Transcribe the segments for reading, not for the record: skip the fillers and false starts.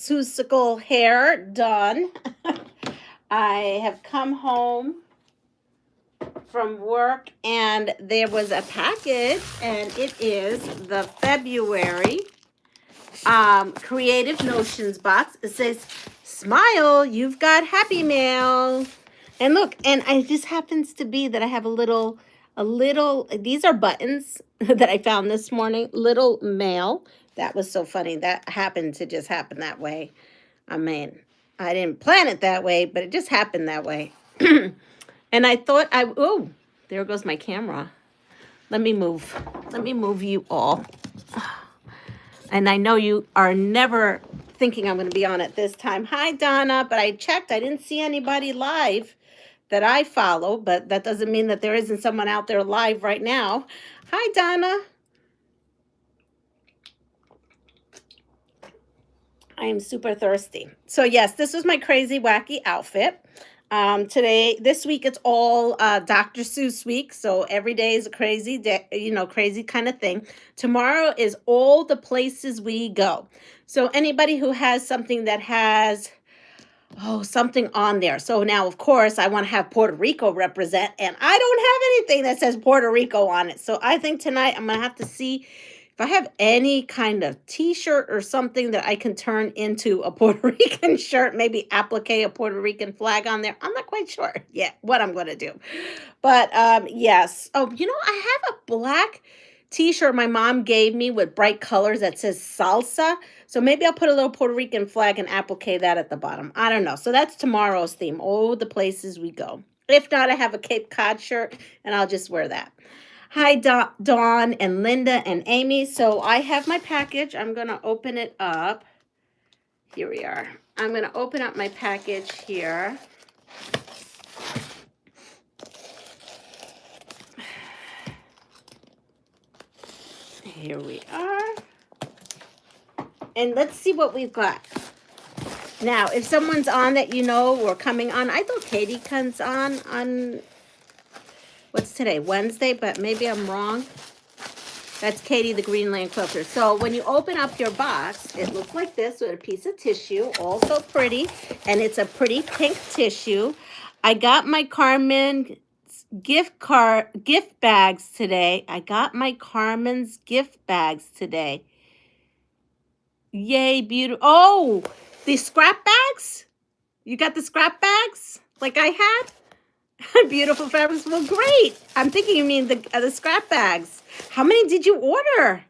Susical hair done. I have come home from work and there was a package, and it is the February Creative Notions box. It says, "Smile, you've got Happy Mail." And look, and it just happens to be that I have these are buttons that I found this morning, little mail. That was so funny. That happened to just happen that way. I mean, I didn't plan it that way, but it just happened that way. And I thought oh, there goes my camera. Let me move. Let me move you all. And I know you are never thinking I'm going to be on at this time. Hi, Donna. But I checked. I didn't see anybody live that I follow, but that doesn't mean that there isn't someone out there live right now. Hi, Donna. I am super thirsty. So yes, this was my crazy, wacky outfit. This week, it's all Dr. Seuss week. So every day is a crazy day, crazy kind of thing. Tomorrow is all the places we go. So anybody who has something that has, something on there. So now, of course, I want to have Puerto Rico represent, and I don't have anything that says Puerto Rico on it. So I think tonight I'm going to have to see if I have any kind of t-shirt or something that I can turn into a Puerto Rican shirt, maybe applique a Puerto Rican flag on there. I'm not quite sure yet what I'm going to do. But yes. Oh, I have a black t-shirt my mom gave me with bright colors that says salsa. So maybe I'll put a little Puerto Rican flag and applique that at the bottom. I don't know. So that's tomorrow's theme. Oh, the places we go. If not, I have a Cape Cod shirt and I'll just wear that. Hi, Dawn and Linda and Amy. So I have my package. I'm going to open it up. Here we are. I'm going to open up my package here. Here we are. And let's see what we've got. Now, if someone's on that or coming on, I thought Katie comes on what's today? Wednesday, but maybe I'm wrong. That's Katie, the Greenland quilter. So when you open up your box, it looks like this with a piece of tissue, also pretty, and it's a pretty pink tissue. I got my Carmen's gift bags today. Yay, beautiful. Oh, the scrap bags? You got the scrap bags like I had? Beautiful fabrics. Well, great. I'm thinking you mean the scrap bags. How many did you order?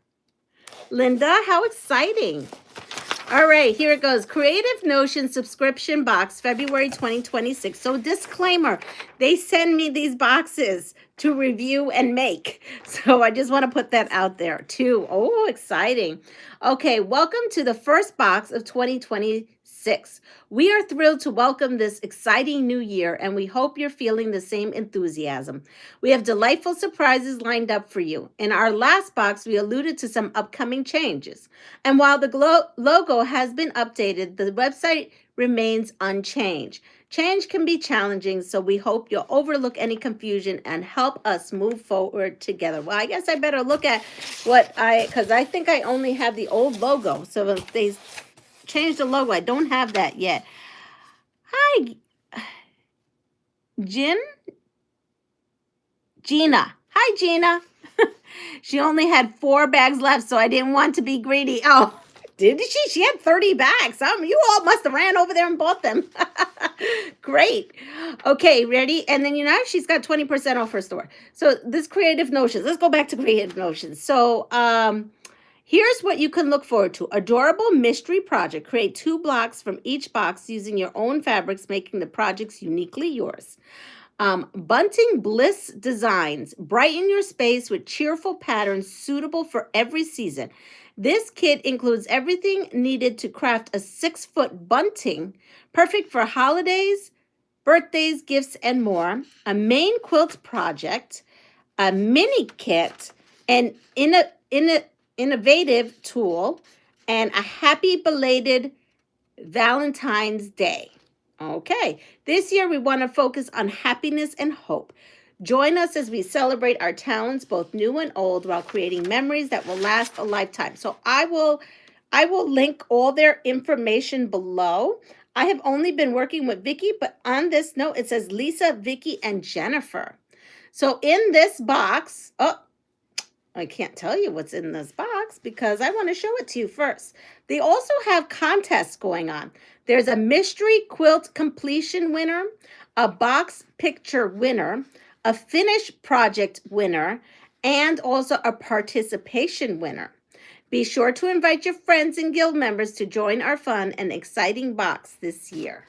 Linda, how exciting. All right, here it goes. Creative Notion subscription box, February 2026. So disclaimer, they send me these boxes to review and make. So I just want to put that out there too. Oh, exciting. Okay, welcome to the first box of 2026. We are thrilled to welcome this exciting new year, and we hope you're feeling the same enthusiasm. We have delightful surprises lined up for you. In our last box, we alluded to some upcoming changes. And while the logo has been updated, the website remains unchanged. Change can be challenging, so we hope you'll overlook any confusion and help us move forward together. Well, I guess I better look at because I think I only have the old logo. So if they change the logo, I don't have that yet. Hi, Gina. Hi, Gina. She only had 4 bags left, so I didn't want to be greedy. Oh, did she? She had 30 bags. You all must have ran over there and bought them. Great. Okay, ready? And then, she's got 20% off her store. So this Creative Notions. Let's go back to Creative Notions. So here's what you can look forward to. Adorable mystery project. Create 2 blocks from each box using your own fabrics, making the projects uniquely yours. Bunting Bliss Designs. Brighten your space with cheerful patterns suitable for every season. This kit includes everything needed to craft a 6-foot bunting, perfect for holidays, birthdays, gifts, and more. A main quilt project, a mini kit, an innovative tool, and a happy belated Valentine's Day. Okay, this year we want to focus on happiness and hope. Join us as we celebrate our talents, both new and old, while creating memories that will last a lifetime. So I will I will link all their information below. I have only been working with Vicky, but on this note, it says Lisa, Vicky, and Jennifer. So in this box, oh, I can't tell you what's in this box because I want to show it to you first. They also have contests going on. There's a mystery quilt completion winner, a box picture winner, a finished project winner, and also a participation winner. Be sure to invite your friends and guild members to join our fun and exciting box this year.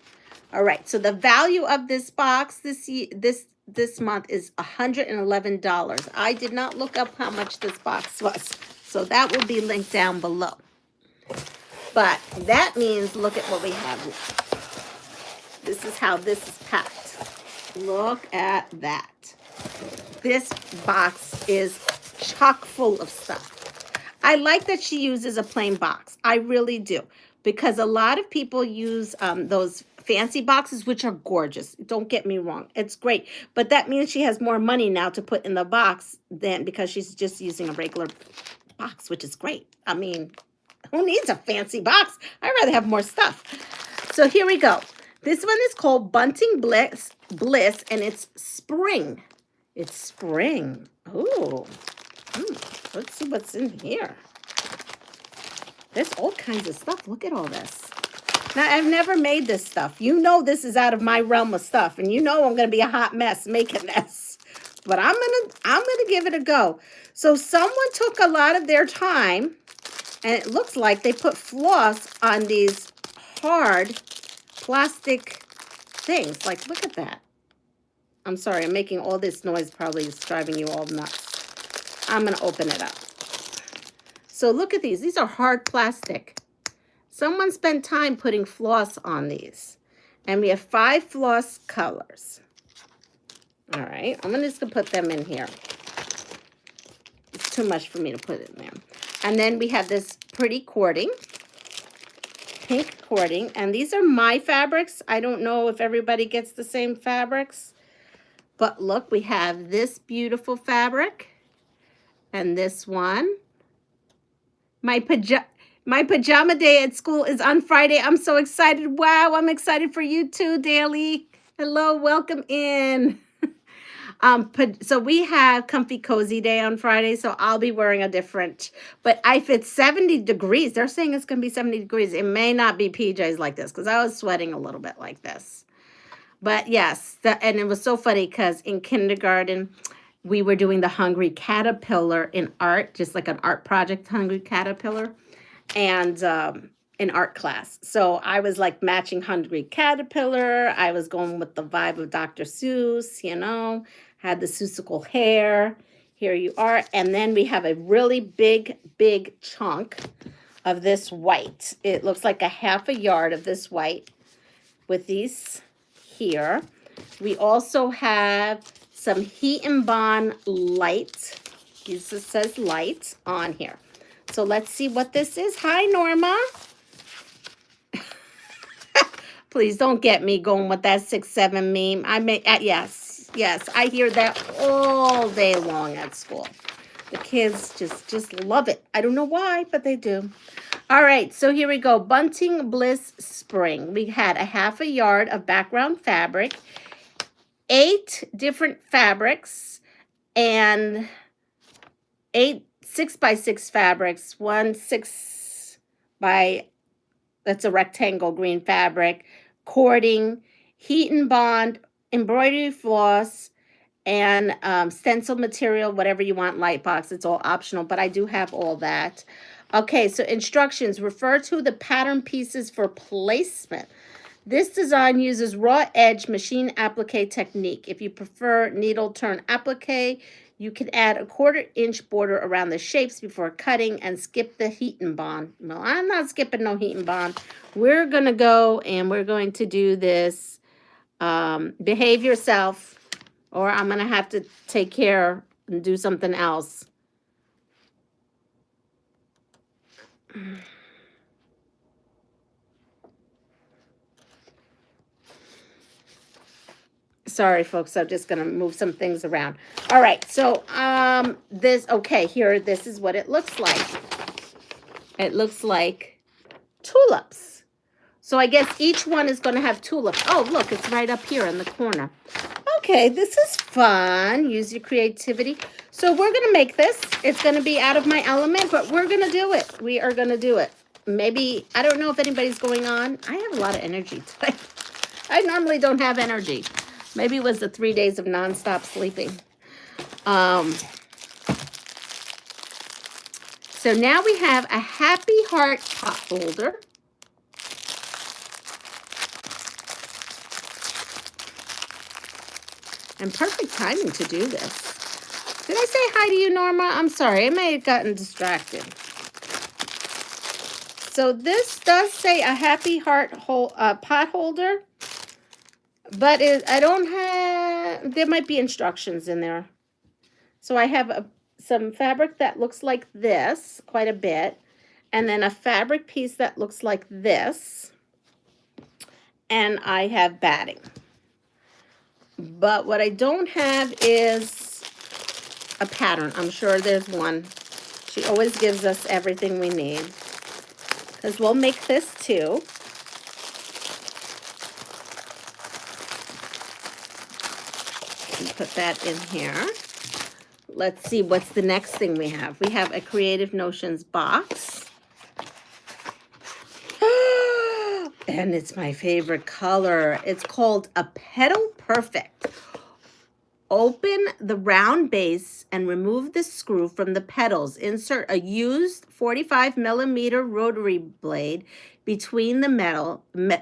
All right, so the value of this box this month is $111. I did not look up how much this box was, so that will be linked down below. But that means look at what we have here. This is how this is packed. Look at that. This box is chock full of stuff. I like that she uses a plain box. I really do, because a lot of people use those fancy boxes, which are gorgeous. Don't get me wrong. It's great. But that means she has more money now to put in the box than because she's just using a regular box, which is great. I mean, who needs a fancy box? I'd rather have more stuff. So here we go. This one is called Bunting Bliss, and it's spring. It's spring. Ooh. Let's see what's in here. There's all kinds of stuff. Look at all this. Now, I've never made this stuff. You know this is out of my realm of stuff, and you know I'm going to be a hot mess making this. But I'm gonna give it a go. So someone took a lot of their time, and it looks like they put floss on these hard plastic things. Like, look at that. I'm sorry, I'm making all this noise. Probably is driving you all nuts. I'm going to open it up. So look at these. These are hard plastic. Someone spent time putting floss on these. And we have 5 floss colors. All right. I'm just going to put them in here. It's too much for me to put in there. And then we have this pretty cording. Pink cording. And these are my fabrics. I don't know if everybody gets the same fabrics. But look, we have this beautiful fabric. And this one. My pajama day at school is on Friday. I'm so excited. Wow, I'm excited for you too, Daly. Hello, welcome in. So we have comfy cozy day on Friday, so I'll be wearing a different, but if it's 70 degrees, they're saying it's going to be 70 degrees. It may not be PJs like this because I was sweating a little bit like this. But yes, and it was so funny because in kindergarten, we were doing the Hungry Caterpillar in art, just like an art project, Hungry Caterpillar, and in art class. So I was like matching Hungry Caterpillar. I was going with the vibe of Dr. Seuss, you know, had the Seussical hair. Here you are. And then we have a really big, big chunk of this white. It looks like a half a yard of this white with these here. We also have some Heat and Bond light. This says light on here. So let's see what this is. Hi, Norma. Please don't get me going with that 6'7" meme. Yes, I hear that all day long at school. The kids just love it. I don't know why, but they do. All right, so here we go. Bunting Bliss Spring. We had a half a yard of background fabric, 8 different fabrics, and 8 6x6 fabrics. 1 6 by, that's a rectangle green fabric, cording, Heat and Bond, embroidery floss, and stencil material, whatever you want, light box. It's all optional, but I do have all that. Okay, so instructions. Refer to the pattern pieces for placement. This design uses raw edge machine applique technique. If you prefer needle turn applique, you can add a 1/4 inch border around the shapes before cutting and skip the Heat and Bond. Well, I'm not skipping no Heat and Bond. We're going to go and we're going to do this behave yourself, or I'm going to have to take care and do something else. Sorry, folks, I'm just going to move some things around. All right, so this is what it looks like. It looks like tulips. So I guess each one is going to have tulips. Oh, look, it's right up here in the corner. Okay, this is fun. Use your creativity. So we're going to make this. It's going to be out of my element, but we're going to do it. We are going to do it. Maybe, I don't know if anybody's going on. I have a lot of energy today. I normally don't have energy. Maybe it was the 3 days of nonstop sleeping. So now we have a happy heart pot holder. And perfect timing to do this. Did I say hi to you, Norma? I'm sorry, I may have gotten distracted. So this does say a happy heart pot holder, but I don't have, there might be instructions in there. So I have some fabric that looks like this, quite a bit, and then a fabric piece that looks like this, and I have batting. But what I don't have is a pattern. I'm sure there's one. She always gives us everything we need, because we'll make this too. And put that in here. Let's see what's the next thing we have. We have a Creative Notions box. And it's my favorite color. It's called a Petal Perfect. Open the round base and remove the screw from the petals. Insert a used 45mm rotary blade between the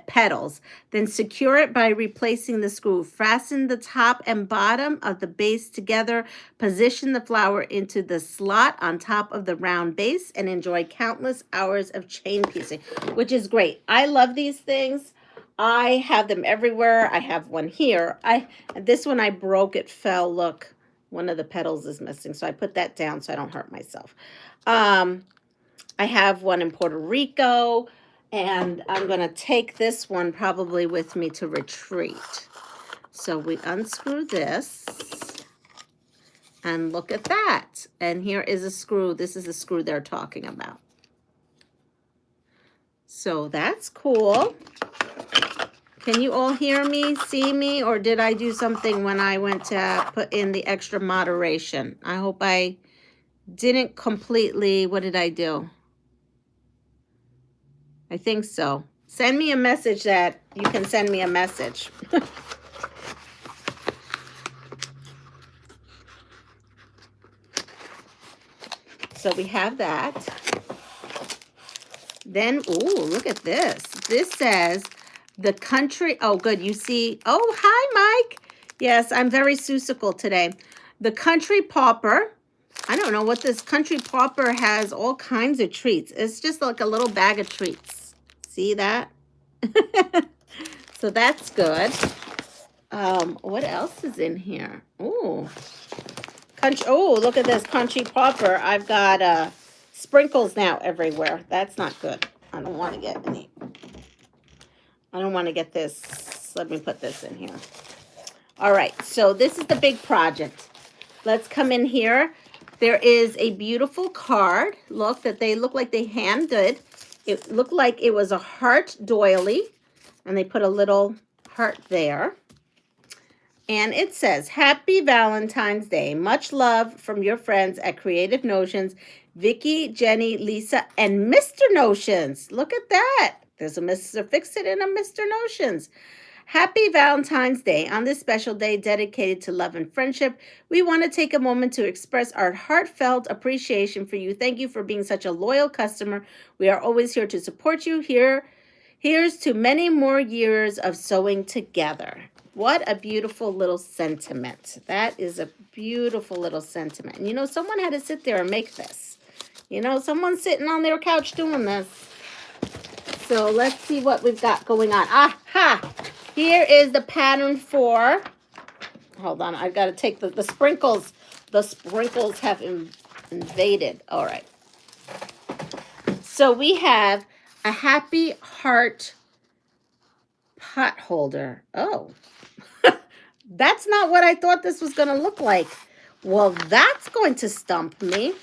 petals. Then secure it by replacing the screw. Fasten the top and bottom of the base together. Position the flower into the slot on top of the round base and enjoy countless hours of chain piecing, which is great. I love these things. I have them everywhere. I have one here. This one I broke. It fell. Look, one of the petals is missing. So I put that down so I don't hurt myself. I have one in Puerto Rico. And I'm going to take this one probably with me to retreat. So we unscrew this. And look at that. And here is a screw. This is the screw they're talking about. So that's cool. Can you all hear me, see me, or did I do something when I went to put in the extra moderation? I hope I didn't completely, what did I do? I think so. Send me a message that you can send me a message. So we have that. Then, ooh, look at this. This says the country, oh, good, you see. Oh, hi, Mike. Yes, I'm very susical today. The Country Pauper. I don't know what this Country Pauper has, all kinds of treats. It's just like a little bag of treats. See that? So that's good. What else is in here? Ooh. Oh, look at this Country Pauper. I've got sprinkles now everywhere. That's not good. I don't want to get any. I don't want to get this. Let me put this in here. All right, so this is the big project. Let's come in here. There is a beautiful card. Look, that they look like they hand did. It looked like it was a heart doily, and they put a little heart there. And it says, Happy Valentine's Day. Much love from your friends at Creative Notions, Vicky, Jenny, Lisa, and Mr. Notions. Look at that. There's a Mr. Fix-It and a Mr. Notions. Happy Valentine's Day. On this special day dedicated to love and friendship, we want to take a moment to express our heartfelt appreciation for you. Thank you for being such a loyal customer. We are always here to support you. Here's to many more years of sewing together. What a beautiful little sentiment. That is a beautiful little sentiment. And you know, someone had to sit there and make this. You know, someone's sitting on their couch doing this. So let's see what we've got going on. Aha! Here is the pattern for, hold on, I've got to take the sprinkles. The sprinkles have invaded. All right. So we have a happy heart pot holder. Oh, that's not what I thought this was going to look like. Well, that's going to stump me.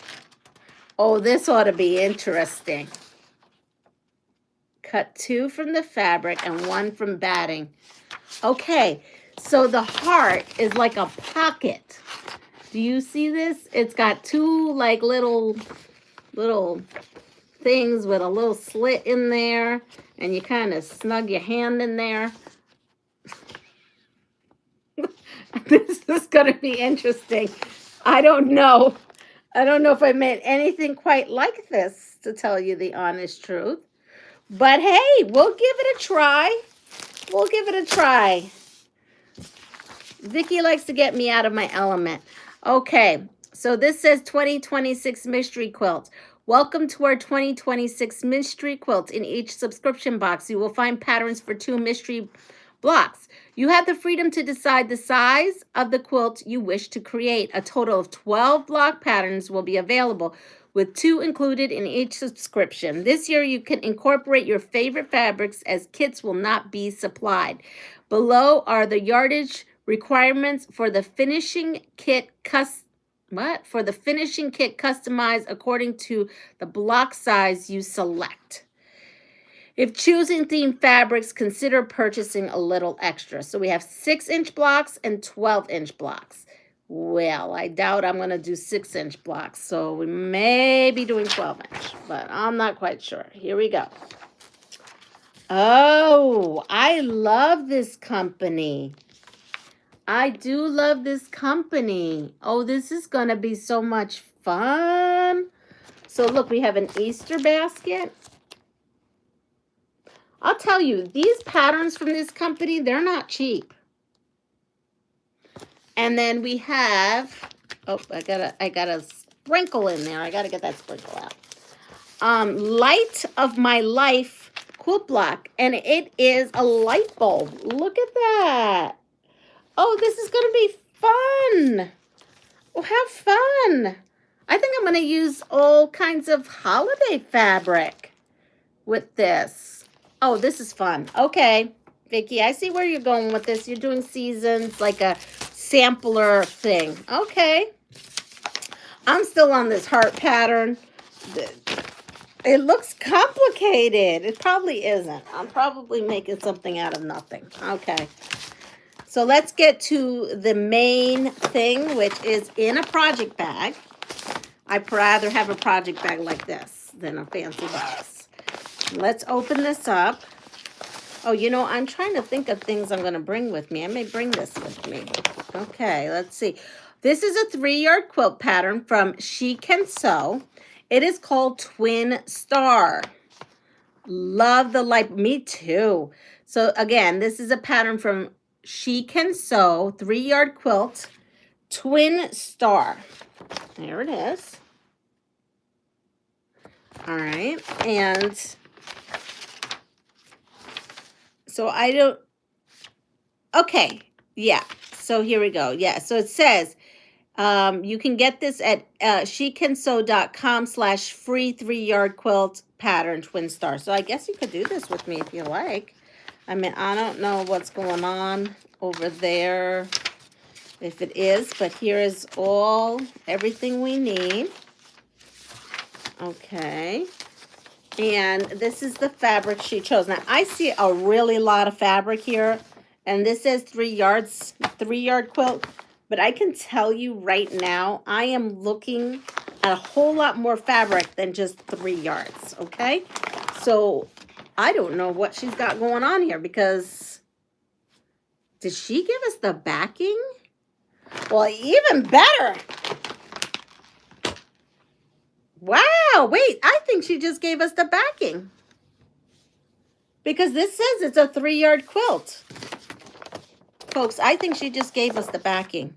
Oh, this ought to be interesting. Cut 2 from the fabric and 1 from batting. Okay, so the heart is like a pocket. Do you see this? It's got 2 like little things with a little slit in there, and you kind of snug your hand in there. This is going to be interesting. I don't know. I don't know if I made anything quite like this, to tell you the honest truth. But hey, we'll give it a try. We'll give it a try. Vicky likes to get me out of my element. Okay, so this says 2026 Mystery Quilt. Welcome to our 2026 Mystery Quilt. In each subscription box, you will find patterns for 2 mystery blocks. You have the freedom to decide the size of the quilt you wish to create. A total of 12 block patterns will be available, with 2 included in each subscription. This year, you can incorporate your favorite fabrics as kits will not be supplied. Below are the yardage requirements for the finishing kit customized according to the block size you select. If choosing themed fabrics, consider purchasing a little extra. So we have 6-inch blocks and 12-inch blocks. Well, I doubt I'm going to do 6-inch blocks, so we may be doing 12-inch, but I'm not quite sure. Here we go. Oh, I love this company. I do love this company. Oh, this is going to be so much fun. So look, we have an Easter basket. I'll tell you, these patterns from this company, they're not cheap. And then we have, oh, I got a sprinkle in there. I got to get that sprinkle out. Light of My Life quilt block, and it is a light bulb. Look at that. Oh, this is going to be fun. Oh, have fun. I think I'm going to use all kinds of holiday fabric with this. Oh, this is fun. Okay, Vicki, I see where you're going with this. You're doing seasons, like a sampler thing. Okay. I'm still on this heart pattern. It looks complicated. It probably isn't. I'm probably making something out of nothing. Okay. So let's get to the main thing, which is in a project bag. I'd rather have a project bag like this than a fancy box. Let's open this up. Oh, you know, I'm trying to think of things I'm going to bring with me. I may bring this with me. Okay, let's see. This is a 3-yard quilt pattern from She Can Sew. It is called Twin Star. Love the light. Me too. So again, this is a pattern from She Can Sew, 3-yard quilt, Twin Star. There it is. All right, and so I don't, okay, yeah, so here we go. Yeah, so it says you can get this at shecansew.com/free 3-yard quilt pattern Twin Star. So I guess you could do this with me if you like. I mean, I don't know what's going on over there, if it is, but here is everything we need. Okay. And this is the fabric she chose. Now, I see a really lot of fabric here, and this says 3 yards, 3-yard quilt, but I can tell you right now, I am looking at a whole lot more fabric than just 3 yards, okay? So, I don't know what she's got going on here, because did she give us the backing? Well, even better. Wow, wait, I think she just gave us the backing. Because this says it's a 3-yard quilt. Folks, I think she just gave us the backing.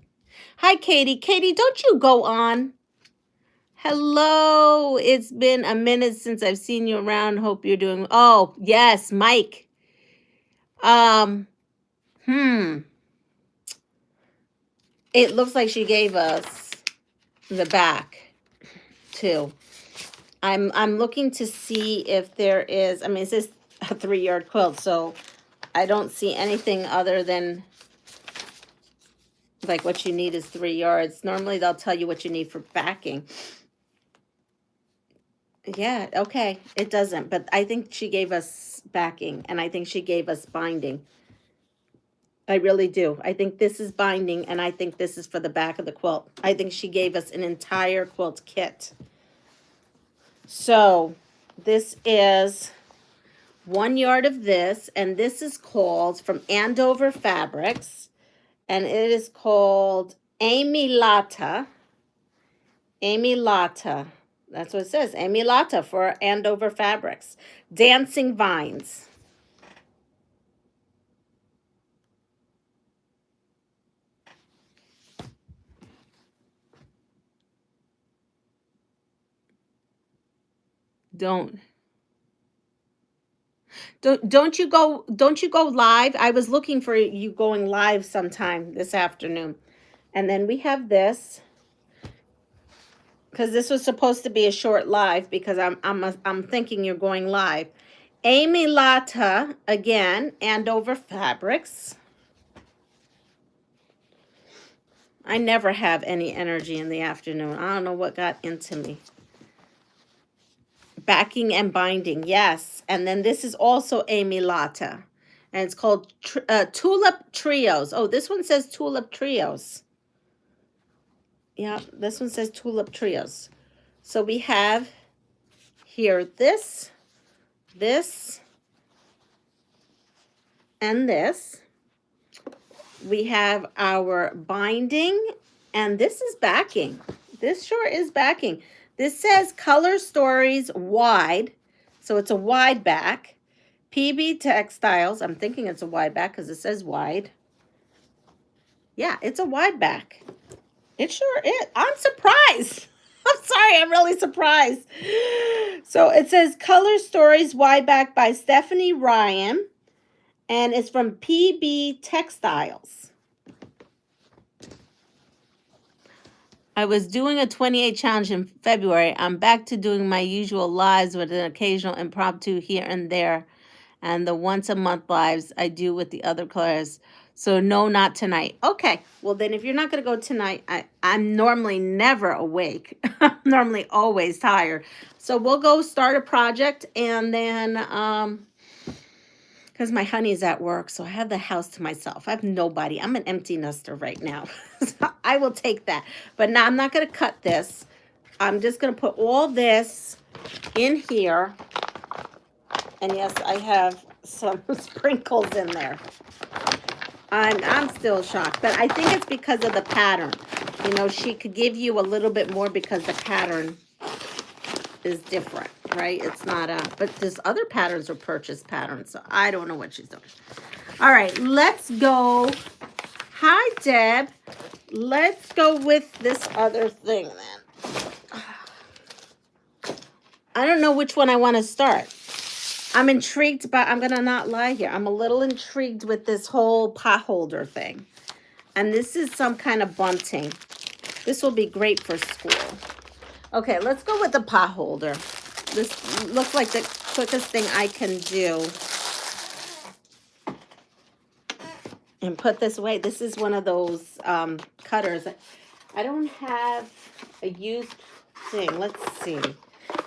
Hi, Katie. Katie, don't you go on. Hello, it's been a minute since I've seen you around. Hope you're doing, oh, yes, Mike. It looks like she gave us the back too. I'm looking to see if there is, I mean, it says a 3-yard quilt, so I don't see anything other than like what you need is 3 yards. Normally they'll tell you what you need for backing. Yeah, okay. It doesn't, but I think she gave us backing, and I think she gave us binding. I really do. I think this is binding, and I think this is for the back of the quilt. I think she gave us an entire quilt kit. So this is 1 yard of this, and this is called from Andover Fabrics, and it is called Amy Latta. Amy Latta. That's what it says. Amy Latta for Andover Fabrics. Dancing Vines. Don't you go live? I was looking for you going live sometime this afternoon. And then we have this, because this was supposed to be a short live, because I'm thinking you're going live. Amy Latta again, Andover Fabrics. I never have any energy in the afternoon. I don't know what got into me. Backing and binding, yes. And then this is also Amy Latta, and it's called Tulip Trios. Oh, this one says Tulip Trios. Yeah, this one says Tulip Trios. So we have here this, and this. We have our binding, and this is backing. This sure is backing. This says Color Stories Wide, so it's a wide back. PB Textiles, I'm thinking it's a wide back because it says wide. Yeah, it's a wide back. It sure is. I'm surprised. I'm sorry, I'm really surprised. So it says Color Stories Wide Back by Stephanie Ryan, and it's from PB Textiles. I was doing a 28 challenge in February. I'm back to doing my usual lives with an occasional impromptu here and there, and the once a month lives I do with the other class. So no, not tonight. Okay, well then if you're not going to go tonight, I'm normally never awake. I'm normally always tired. So we'll go start a project, and then because my honey's at work, so I have the house to myself. I have nobody. I'm an empty nester right now. So I will take that. But now I'm not going to cut this. I'm just going to put all this in here. And yes, I have some sprinkles in there. I'm still shocked, but I think it's because of the pattern. You know, she could give you a little bit more because the pattern is different, right? It's not but there's other patterns or purchase patterns, so I don't know what she's doing. All right, let's go. Hi, Deb. Let's go with this other thing then. I don't know which one I want to start. I'm intrigued, but I'm going to not lie here. I'm a little intrigued with this whole pot holder thing. And this is some kind of bunting. This will be great for school. Okay, let's go with the pot holder. This looks like the quickest thing I can do. And put this away. This is one of those cutters. I don't have a used thing. Let's see.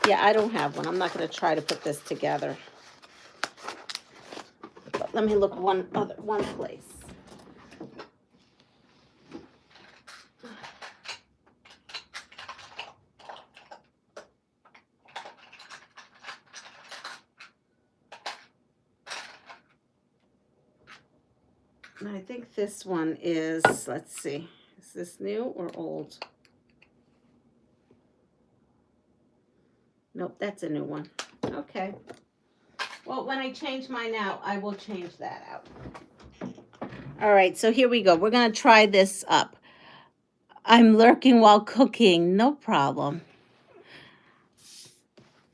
Yeah, I don't have one. I'm not going to try to put this together. But let me look one place. I think this one is, let's see, is this new or old? Nope, that's a new one. Okay. Well, when I change mine out, I will change that out. All right, so here we go. We're going to try this up. I'm lurking while cooking. No problem.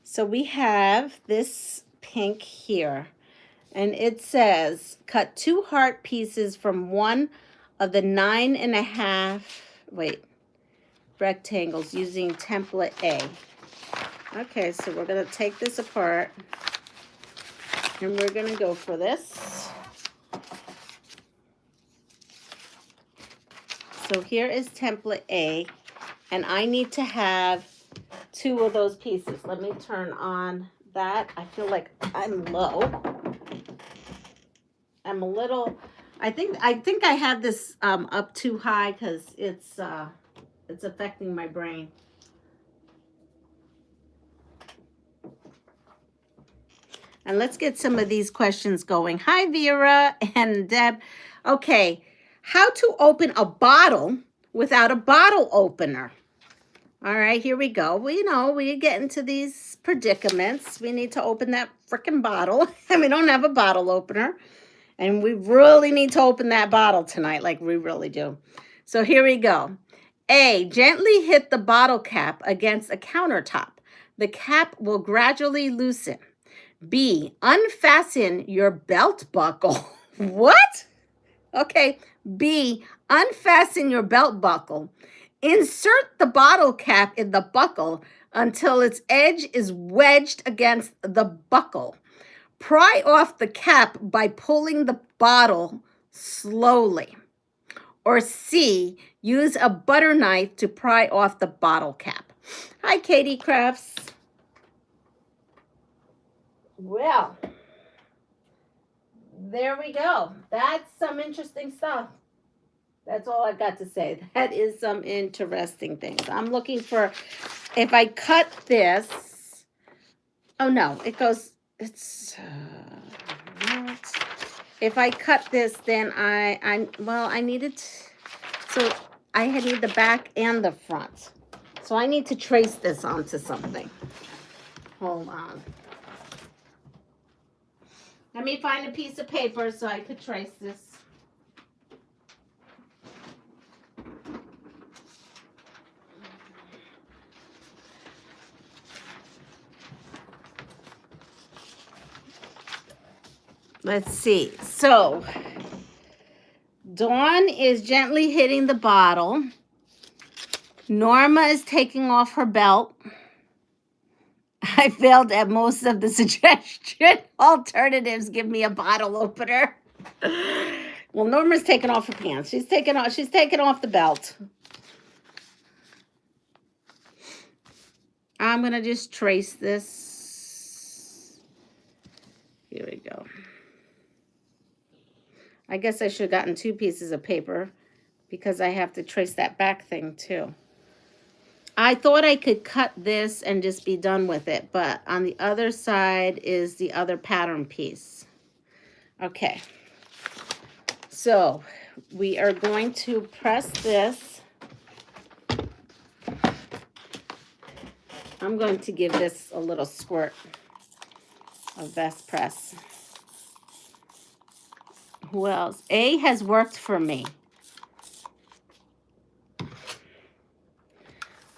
So we have this pink here. And it says, cut 2 heart pieces from one of the 9.5, rectangles using template A. Okay, so we're going to take this apart, and we're going to go for this. So here is template A, and I need to have 2 of those pieces. Let me turn on that. I feel like I'm low. I'm a little, I think I have this up too high because it's affecting my brain. And let's get some of these questions going. Hi, Vera and Deb. Okay, how to open a bottle without a bottle opener. All right, here we go. We know we get into these predicaments. We need to open that freaking bottle, and we don't have a bottle opener. And we really need to open that bottle tonight, like we really do. So here we go. A, gently hit the bottle cap against a countertop. The cap will gradually loosen. B, unfasten your belt buckle. What? Okay. B, unfasten your belt buckle. Insert the bottle cap in the buckle until its edge is wedged against the buckle. Pry off the cap by pulling the bottle slowly. Or C, use a butter knife to pry off the bottle cap. Hi, Katie Crafts. Well, there we go. That's some interesting stuff. That's all I've got to say. That is some interesting things. I'm looking for, if I cut this, oh no, it goes, it's, if I cut this, then I needed, so I need the back and the front. So I need to trace this onto something. Hold on. Let me find a piece of paper so I could trace this. Let's see. So, Dawn is gently hitting the bottle. Norma is taking off her belt. I failed at most of the suggestion alternatives. Give me a bottle opener. Well, Norma's taking off her pants. She's taking off the belt. I'm gonna just trace this. Here we go. I guess I should have gotten 2 pieces of paper because I have to trace that back thing too. I thought I could cut this and just be done with it, but on the other side is the other pattern piece. Okay, so we are going to press this. I'm going to give this a little squirt of Best Press. Who else? A has worked for me.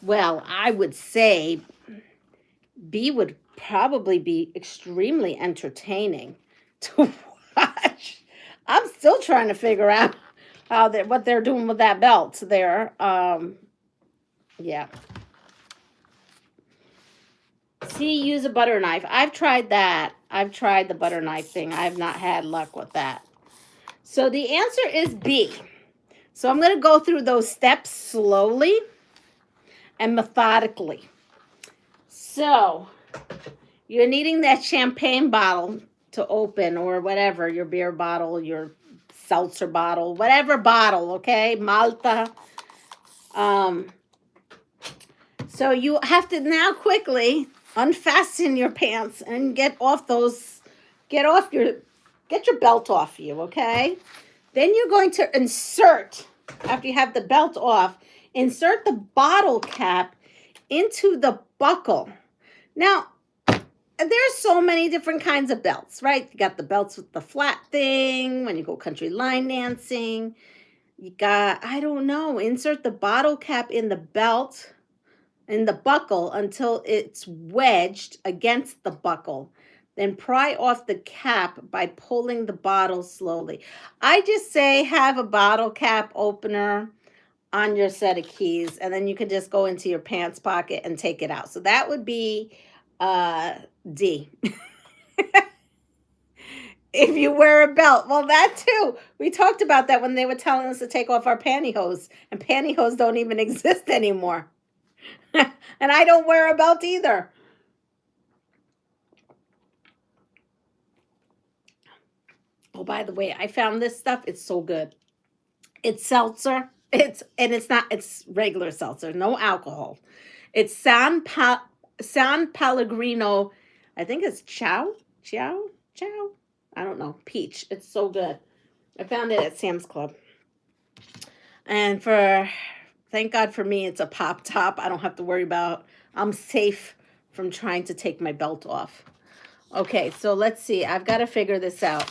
Well, I would say B would probably be extremely entertaining to watch. I'm still trying to figure out what they're doing with that belt there. Yeah. C, use a butter knife. I've tried that. I've tried the butter knife thing. I have not had luck with that. So the answer is B. So I'm going to go through those steps slowly and methodically. So you're needing that champagne bottle to open, or whatever, your beer bottle, your seltzer bottle, whatever bottle, okay? Malta. So you have to now quickly unfasten your pants and get your belt off you, okay? Then you're going to insert, after you have the belt off, insert the bottle cap into the buckle. Now, there's so many different kinds of belts, right? You got the belts with the flat thing when you go country line dancing. You got, I don't know, insert the bottle cap in the belt, in the buckle until it's wedged against the buckle. Then pry off the cap by pulling the bottle slowly. I just say have a bottle cap opener on your set of keys, and then you can just go into your pants pocket and take it out. So that would be D. If you wear a belt. Well, that too. We talked about that when they were telling us to take off our pantyhose, and pantyhose don't even exist anymore. And I don't wear a belt either. Oh, by the way, I found this stuff. It's so good. It's seltzer. It's regular seltzer, no alcohol. It's San Pellegrino. I think it's Chow. I don't know. Peach. It's so good. I found it at Sam's Club. And thank God for me, it's a pop top. I don't have to worry about, I'm safe from trying to take my belt off. Okay, so let's see. I've got to figure this out.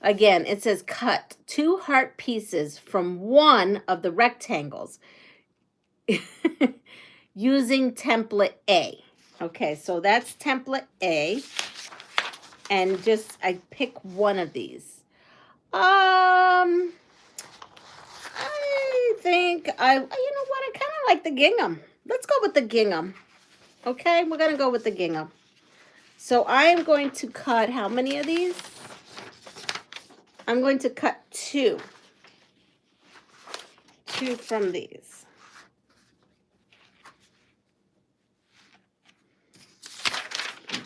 Again, it says cut 2 heart pieces from one of the rectangles using template A. Okay, so that's template A. And I pick one of these. I think you know what? I kind of like the gingham. Let's go with the gingham. Okay, we're going to go with the gingham. So I am going to cut how many of these? I'm going to cut 2. 2 from these.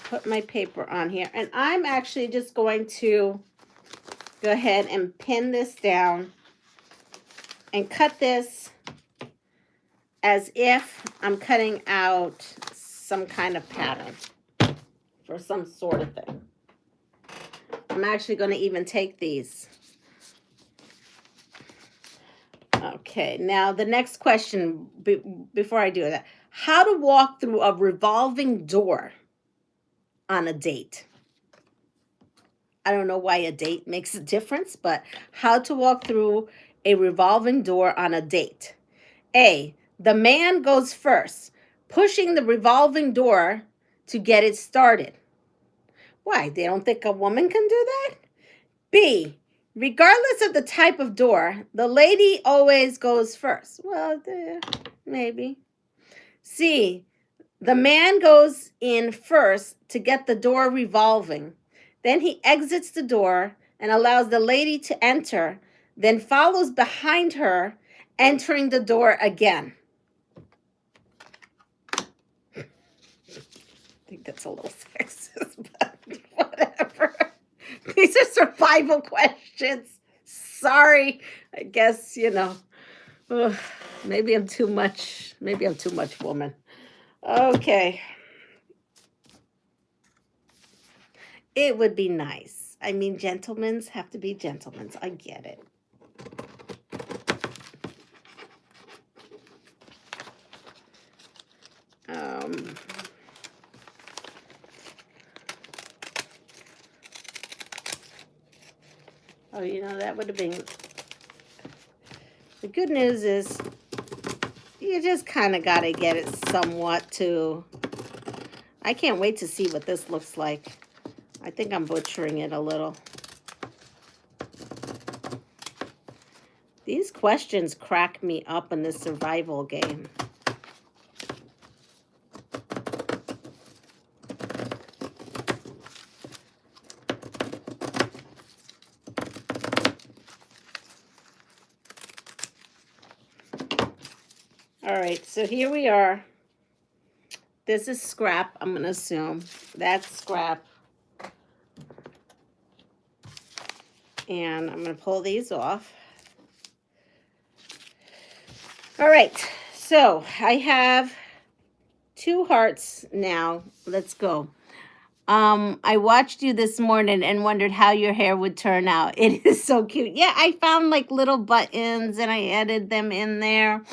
Put my paper on here. And I'm actually just going to go ahead and pin this down and cut this as if I'm cutting out some kind of pattern for some sort of thing. I'm actually going to even take these. Okay, now the next question before I do that. How to walk through a revolving door on a date. I don't know why a date makes a difference, but how to walk through a revolving door on a date. A, the man goes first, pushing the revolving door to get it started. Why? They don't think a woman can do that? B, regardless of the type of door, the lady always goes first. Well, maybe. C, the man goes in first to get the door revolving. Then he exits the door and allows the lady to enter, then follows behind her, entering the door again. I think that's a little sexist, but whatever. These are survival questions. Sorry. I guess, maybe I'm too much. Maybe I'm too much woman. Okay. It would be nice. I mean, gentlemen's have to be gentlemen's. I get it. Oh, that would have been... The good news is you just kind of got to get it somewhat to... I can't wait to see what this looks like. I think I'm butchering it a little. These questions crack me up in this survival game. All right, so here we are. This is scrap, I'm going to assume. That's scrap. And I'm going to pull these off. All right, so I have 2 hearts now. Let's go. I watched you this morning and wondered how your hair would turn out. It is so cute. Yeah, I found like little buttons and I added them in there.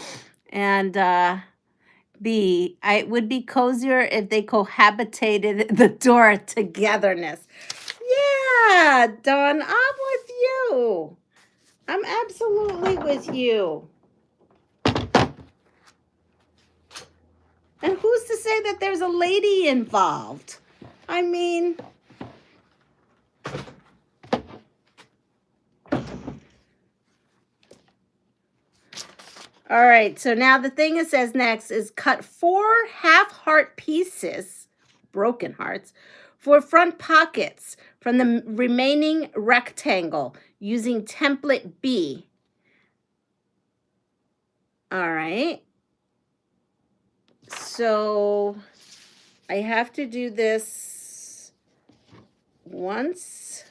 And it would be cozier if they cohabitated the door togetherness. Yeah, Dawn, I'm with you. I'm absolutely with you. And who's to say that there's a lady involved? I mean... All right, so now the thing it says next is cut 4 half-heart pieces, broken hearts, for front pockets from the remaining rectangle using template B. All right. So I have to do this once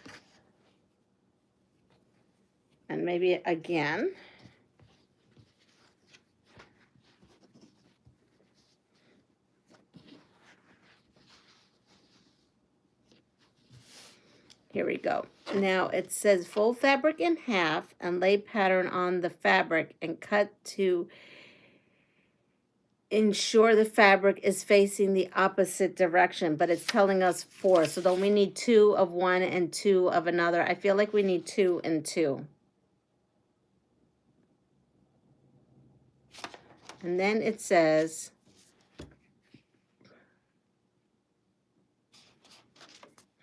and maybe again. Here we go. Now it says fold fabric in half and lay pattern on the fabric and cut to ensure the fabric is facing the opposite direction, but it's telling us 4. So don't we need 2 of one and 2 of another? I feel like we need 2 and 2. And then it says,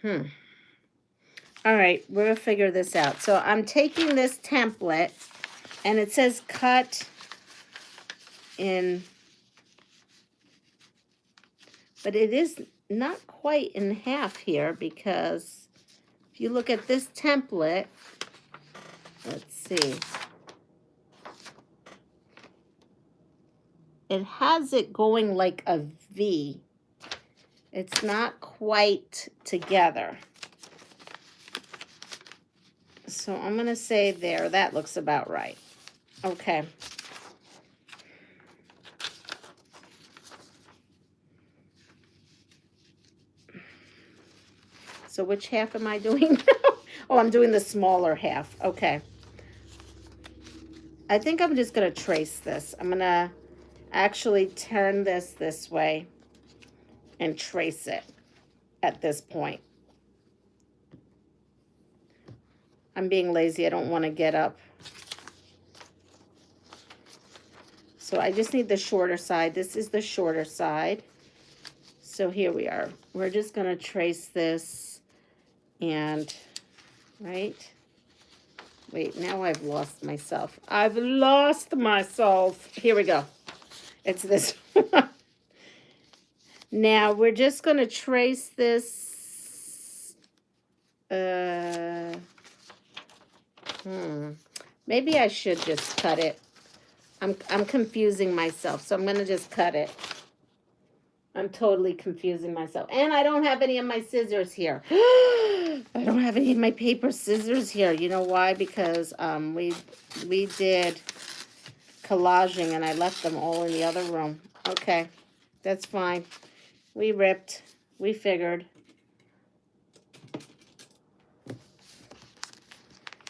all right, we're going to figure this out. So I'm taking this template, and it says cut in, but it is not quite in half here, because if you look at this template, let's see, it has it going like a V. It's not quite together. So I'm going to say there, that looks about right. Okay. So which half am I doing? Oh, I'm doing the smaller half. Okay. I think I'm just going to trace this. I'm going to actually turn this way and trace it at this point. I'm being lazy. I don't want to get up. So I just need the shorter side. This is the shorter side. So here we are. We're just going to trace this and, right? Wait, now I've lost myself. I've lost myself. Here we go. It's this one. Now we're just going to trace this. Maybe I should just cut it. I'm confusing myself, so I'm going to just cut it. I'm totally confusing myself. And I don't have any of my scissors here. I don't have any of my paper scissors here. You know why? Because we did collaging and I left them all in the other room. Okay, that's fine. We ripped. We figured.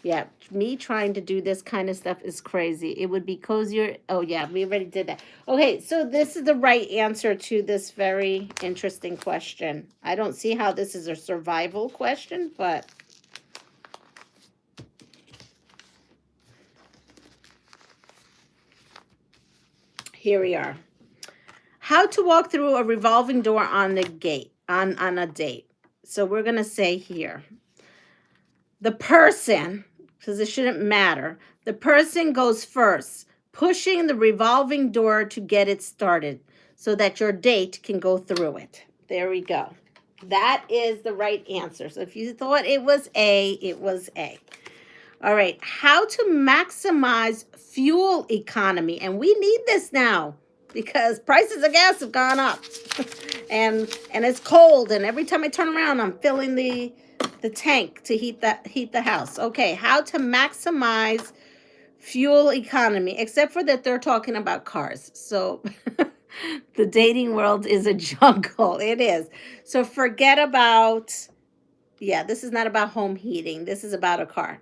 Yeah, me trying to do this kind of stuff is crazy. It would be cozier. Oh, yeah, we already did that. Okay, so this is the right answer to this very interesting question. I don't see how this is a survival question, but here we are. How to walk through a revolving door on the gate, on a date. So we're going to say here, the person, because it shouldn't matter, the person goes first, pushing the revolving door to get it started so that your date can go through it. There we go. That is the right answer. So if you thought it was A, it was A. All right, how to maximize fuel economy. And we need this now because prices of gas have gone up. and it's cold, and every time I turn around, I'm filling the tank to heat the house. Okay, how to maximize fuel economy, except for that they're talking about cars. So the dating world is a jungle. It is. So forget about, yeah, this is not about home heating. This is about a car.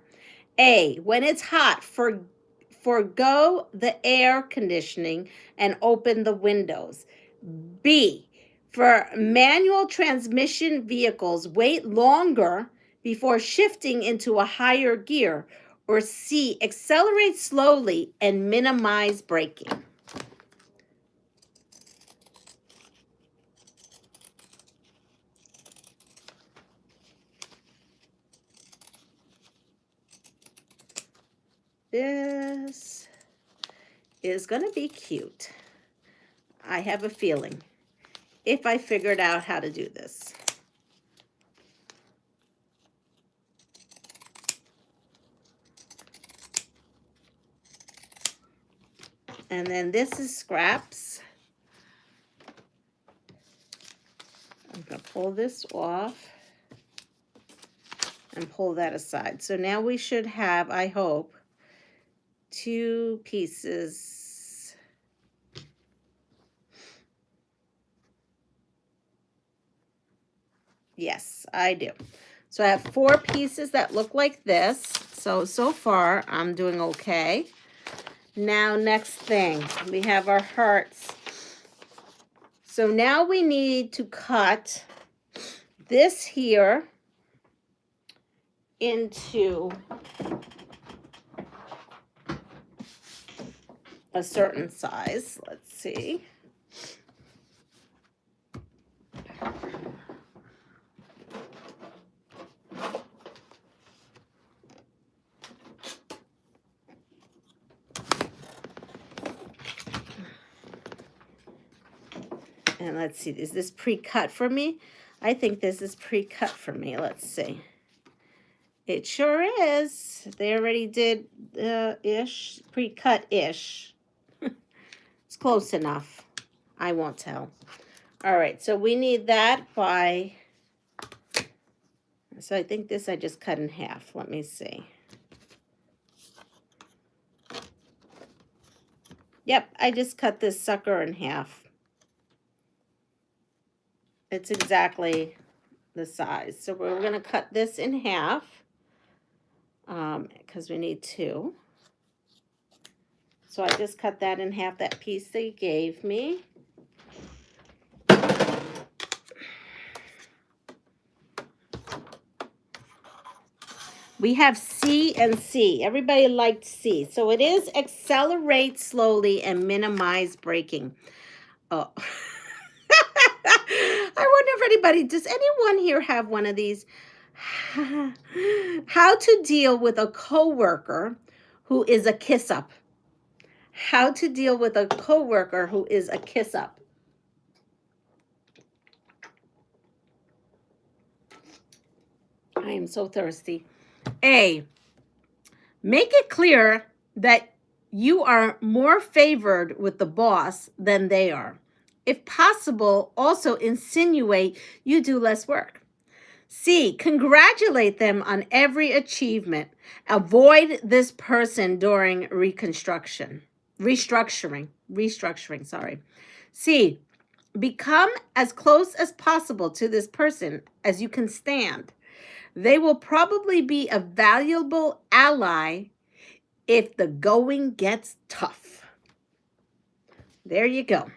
A, when it's hot, forgo the air conditioning and open the windows. B, for manual transmission vehicles, wait longer before shifting into a higher gear. Or C, accelerate slowly and minimize braking. This is going to be cute. I have a feeling, if I figured out how to do this. And then this is scraps. pull this off and pull that aside. So now we should have, I hope, 2 pieces. Yes, I do. So I have 4 pieces that look like this. So far, I'm doing okay. Now, next thing, we have our hearts. So now we need to cut this here into a certain size. Let's see. And let's see, is this pre-cut for me? I think this is pre-cut for me. Let's see. It sure is. They already did ish, pre-cut-ish. It's close enough. I won't tell. All right, so we need that by, so I think this I just cut in half. Let me see. Yep, I just cut this sucker in half. It's exactly the size. So we're going to cut this in half because we need 2. So I just cut that in half, that piece they gave me. We have C and C. Everybody liked C. So it is accelerate slowly and minimize braking. Oh. I wonder if anybody, does anyone here have one of these? How to deal with a coworker who is a kiss-up. How to deal with a coworker who is a kiss-up. I am so thirsty. A, make it clear that you are more favored with the boss than they are. If possible, also insinuate you do less work. C, congratulate them on every achievement. Avoid this person during restructuring, sorry. C, become as close as possible to this person as you can stand. They will probably be a valuable ally if the going gets tough. There you go.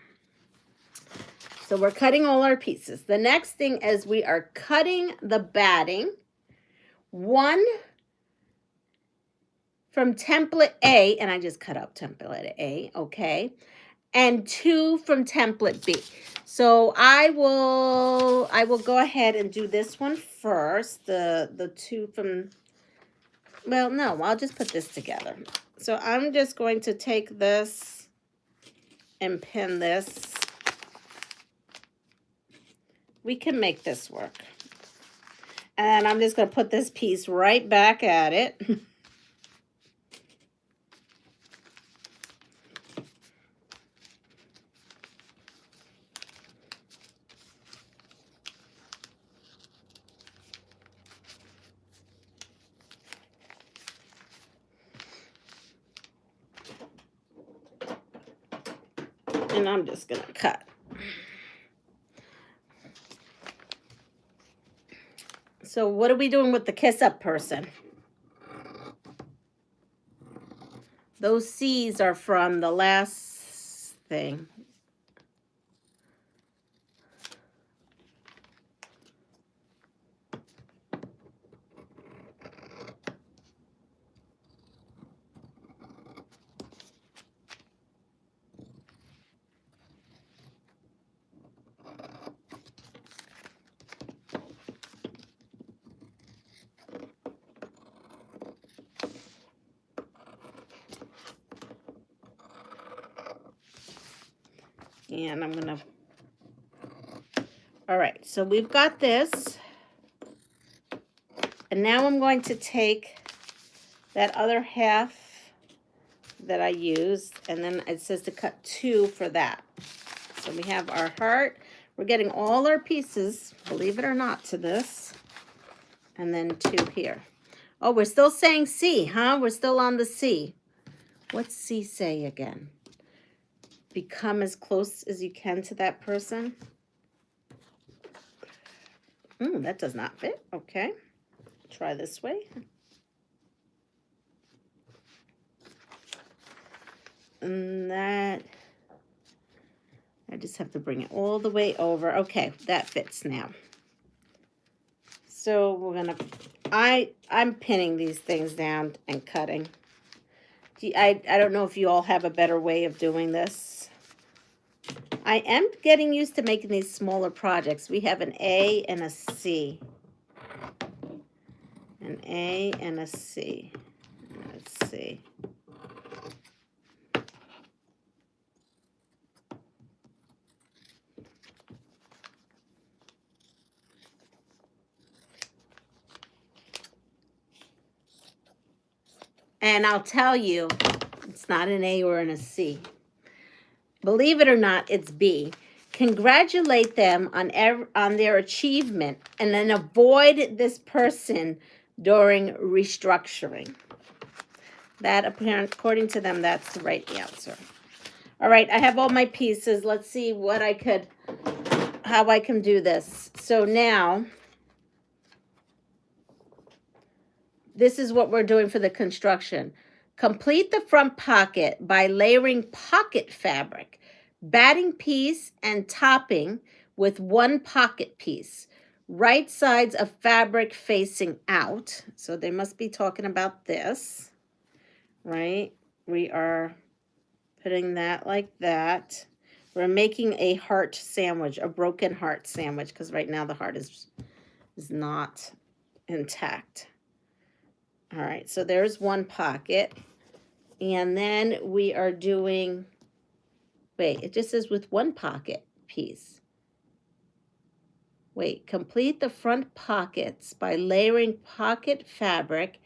So we're cutting all our pieces. The next thing is we are cutting the batting. 1 from template A, and I just cut out template A, okay, and 2 from template B. So I will go ahead and do this one first, the 2 from, well, no, I'll just put this together. So I'm just going to take this and pin this. We can make this work. And I'm just going to put this piece right back at it. And I'm just going to cut. So what are we doing with the kiss-up person? Those C's are from the last thing. And I'm going to, all right, so we've got this. And now I'm going to take that other half that I used, and then it says to cut 2 for that. So we have our heart. We're getting all our pieces, believe it or not, to this. And then 2 here. Oh, we're still saying C, huh? We're still on the C. What's C say again? Become as close as you can to that person. That does not fit. Okay. Try this way. And that, I just have to bring it all the way over. Okay, that fits now. So we're gonna, I'm pinning these things down and cutting. I don't know if you all have a better way of doing this. I am getting used to making these smaller projects. We have an A and a C. An A and a C. Let's see. And I'll tell you, it's not an A or a C. Believe it or not, it's B. Congratulate them on their achievement and then avoid this person during restructuring. That, according to them, that's the right answer. All right, I have all my pieces. Let's see how I can do this. So now, this is what we're doing for the construction. Complete the front pocket by layering pocket fabric, batting piece and topping with 1 pocket piece. Right sides of fabric facing out. So they must be talking about this, right? We are putting that like that. We're making a heart sandwich, a broken heart sandwich, because right now the heart is not intact. All right, so there's 1 pocket. And then we are doing, wait, it just says with 1 pocket piece. Wait, complete the front pockets by layering pocket fabric,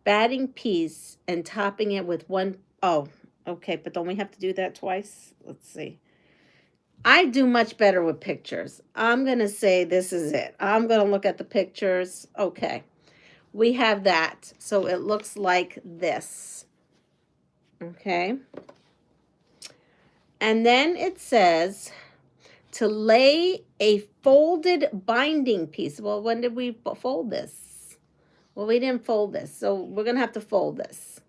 batting piece, and topping it with 1, oh, okay, but don't we have to do that twice? Let's see. I do much better with pictures. I'm going to say this is it. I'm going to look at the pictures. Okay. We have that. So it looks like this. Okay. And then it says to lay a folded binding piece. Well, when did we fold this? Well, we didn't fold this. So we're going to have to fold this.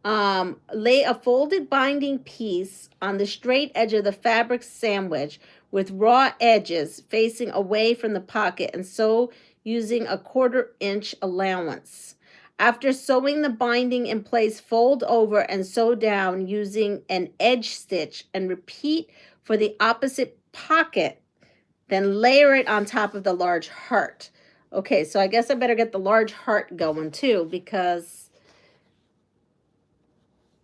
Lay a folded binding piece on the straight edge of the fabric sandwich with raw edges facing away from the pocket and sew using a 1/4 inch allowance. After sewing the binding in place, fold over and sew down using an edge stitch and repeat for the opposite pocket. Then layer it on top of the large heart. Okay, so I guess I better get the large heart going too because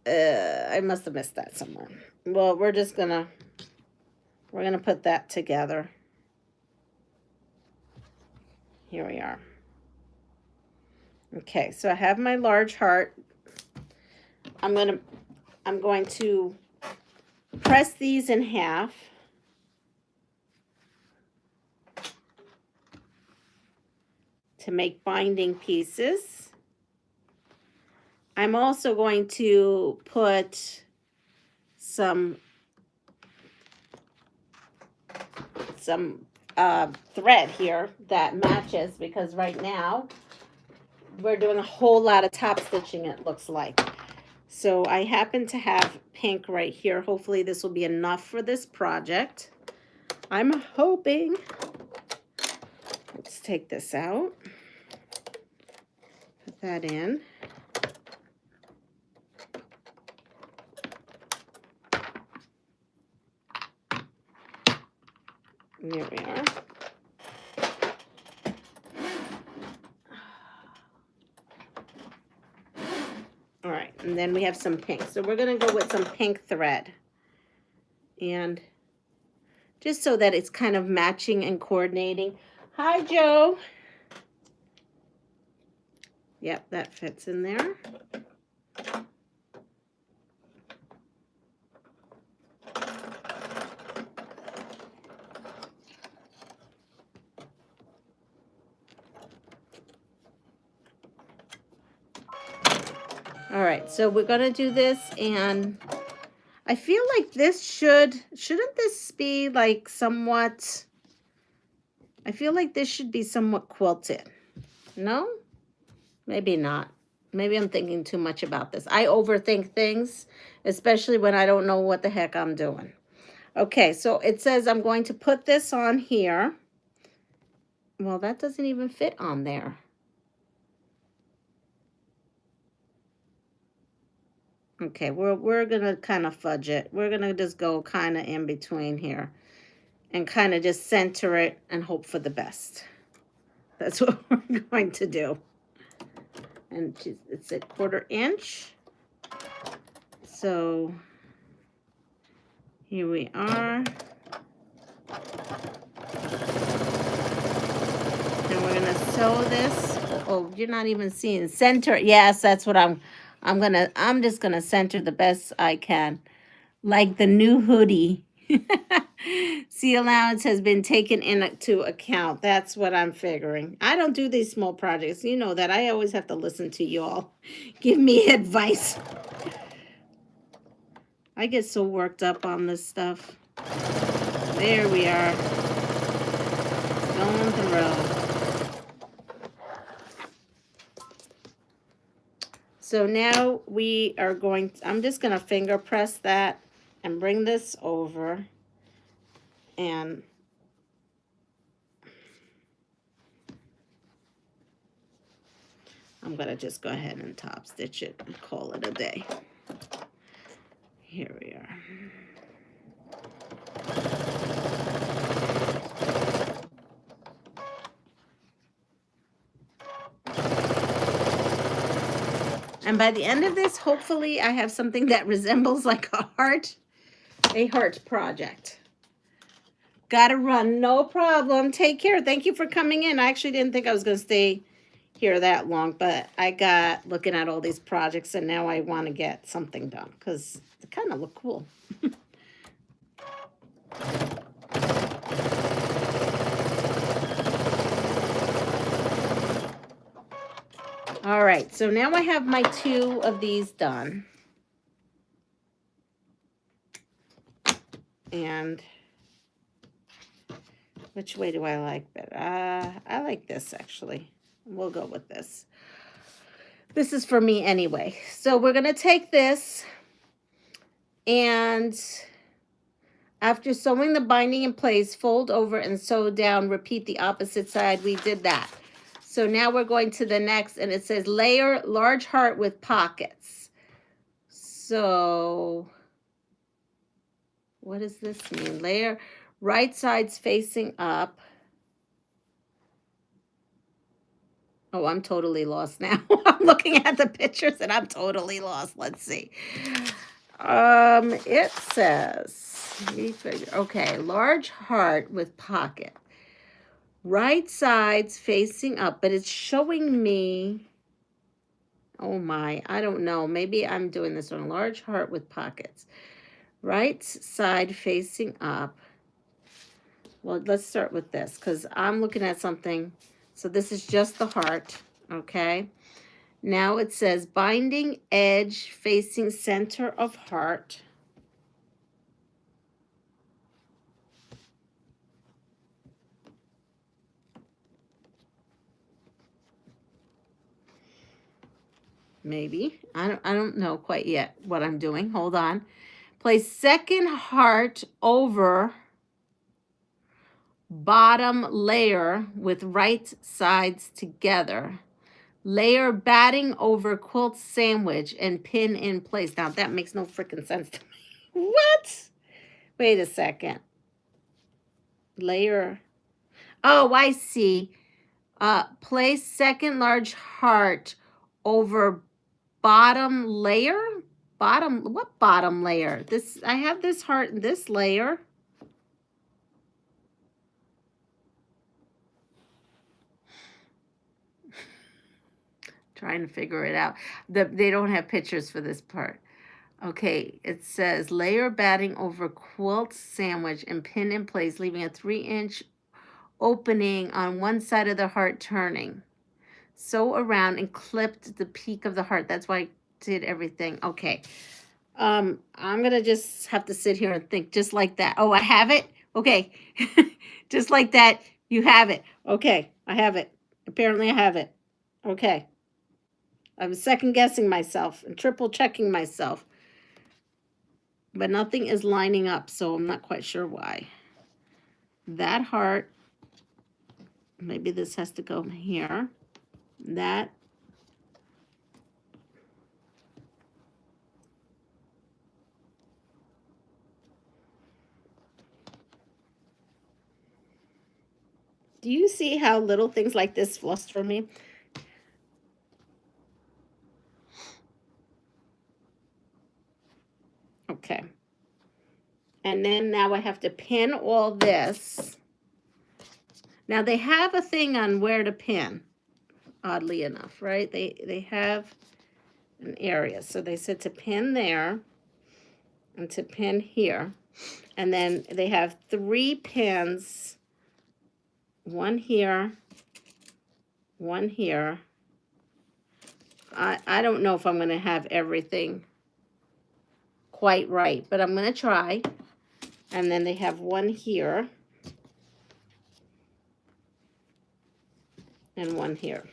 I must have missed that somewhere. Well, we're gonna put that together. Here we are. Okay, so I have my large heart. I'm going to press these in half. To make binding pieces. I'm also going to put some thread here that matches because right now we're doing a whole lot of top stitching, it looks like. So I happen to have pink right here. Hopefully this will be enough for this project. I'm hoping. Let's take this out. Put that in. There we are. All right, and then we have some pink. So we're going to go with some pink thread. And just so that it's kind of matching and coordinating. Hi, Joe. Yep, that fits in there. All right, so we're gonna do this, and I feel like this shouldn't this be like somewhat, I feel like this should be somewhat quilted. No? Maybe not. Maybe I'm thinking too much about this. I overthink things, especially when I don't know what the heck I'm doing. Okay, so it says I'm going to put this on here. Well, that doesn't even fit on there. Okay, we're gonna kind of fudge it. We're gonna just go kind of in between here and kind of just center it and hope for the best. That's what we're going to do. And it's a 1/4 inch. So here we are. And we're gonna sew this. Oh, you're not even seeing center. Yes, that's what I'm just gonna center the best I can. Like the new hoodie. See, allowance has been taken into account. That's what I'm figuring. I don't do these small projects. You know that. I always have to listen to you all. Give me advice. I get so worked up on this stuff. There we are. Going through. So now we are going, I'm just going to finger press that and bring this over. And I'm going to just go ahead and top stitch it and call it a day. Here we are. And by the end of this, hopefully I have something that resembles like a heart project. Gotta run, no problem. Take care. Thank you for coming in. I actually didn't think I was going to stay here that long, but I got looking at all these projects, and now I want to get something done because they kind of look cool. All right, so now I have my 2 of these done. And which way do I like better? I like this, actually. We'll go with this. This is for me anyway. So we're going to take this, and after sewing the binding in place, fold over and sew down. Repeat the opposite side. We did that. So now we're going to the next, and it says layer large heart with pockets. So what does this mean? Layer right sides facing up. Oh, I'm totally lost now. I'm looking at the pictures and I'm totally lost. Let's see. It says, okay, large heart with pocket. Right sides facing up, but it's showing me, oh my, I don't know. Maybe I'm doing this one. Large heart with pockets. Right side facing up. Well, let's start with this because I'm looking at something. So this is just the heart, okay? Now it says binding edge facing center of heart. Maybe. I don't know quite yet what I'm doing. Hold on. Place second heart over bottom layer with right sides together. Layer batting over quilt sandwich and pin in place. Now that makes no freaking sense to me. What? Wait a second. Layer. Oh, I see. Place second large heart over bottom layer. What bottom layer? This, I have this heart in this layer. Trying to figure it out. They don't have pictures for this part. Okay, it says layer batting over quilt sandwich and pin in place, leaving a 3-inch opening on one side of the heart turning. Sew around and clipped the peak of the heart. That's why I did everything. Okay. I'm going to just have to sit here and think just like that. Oh, I have it? Okay. Just like that, you have it. Okay, I have it. Apparently I have it. Okay. I was second guessing myself and triple checking myself. But nothing is lining up, so I'm not quite sure why. That heart, maybe this has to go here. That. Do you see how little things like this fluster me? Okay. And then now I have to pin all this. Now they have a thing on where to pin, oddly enough, right? They have an area. So they said to pin there and to pin here. And then they have 3 pins, one here, one here. I don't know if I'm going to have everything quite right, but I'm going to try. And then they have one here and one here.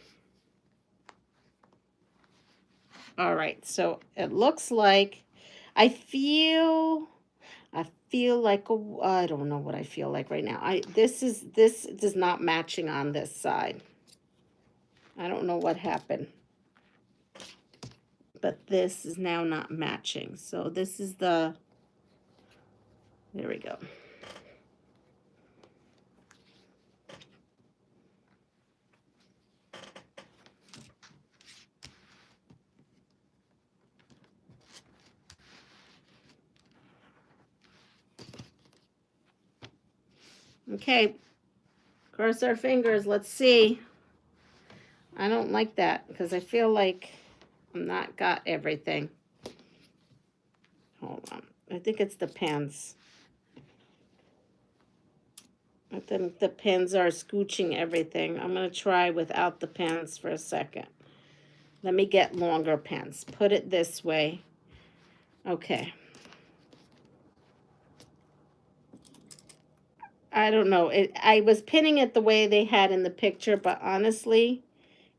All right, so it looks like I feel like I don't know what I feel like right now. This is not matching on this side. I don't know what happened. But this is now not matching. So this is there we go. Okay, cross our fingers. Let's see. I don't like that because I feel like I'm not got everything. Hold on. I think it's the pins. I think the pins are scooching everything. I'm going to try without the pins for a second. Let me get longer pins. Put it this way. Okay. I don't know. I was pinning it the way they had in the picture, but honestly,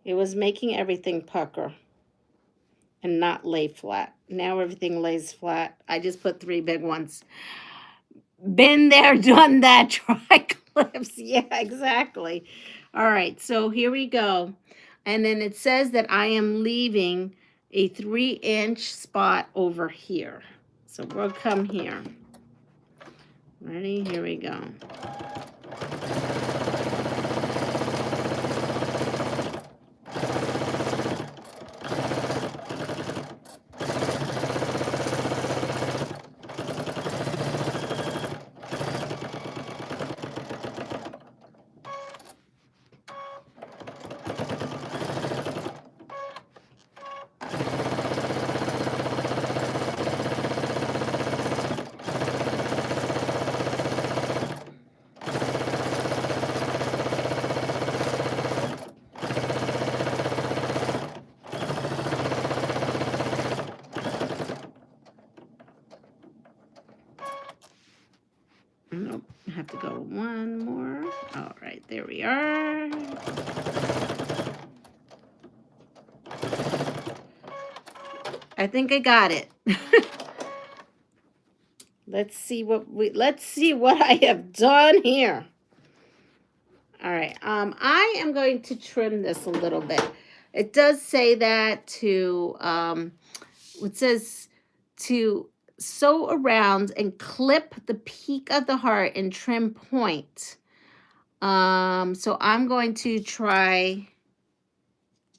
it was making everything pucker and not lay flat. Now everything lays flat. I just put 3 big ones. Been there, done that, try clips. Yeah, exactly. All right, so here we go. And then it says that I am leaving a 3-inch spot over here. So we'll come here. Ready? Here we go. Nope, I have to go one more. All right, there we are. I think I got it. Let's see what I have done here. All right, I am going to trim this a little bit. It does say that it says to sew around and clip the peak of the heart and trim point. So I'm going to try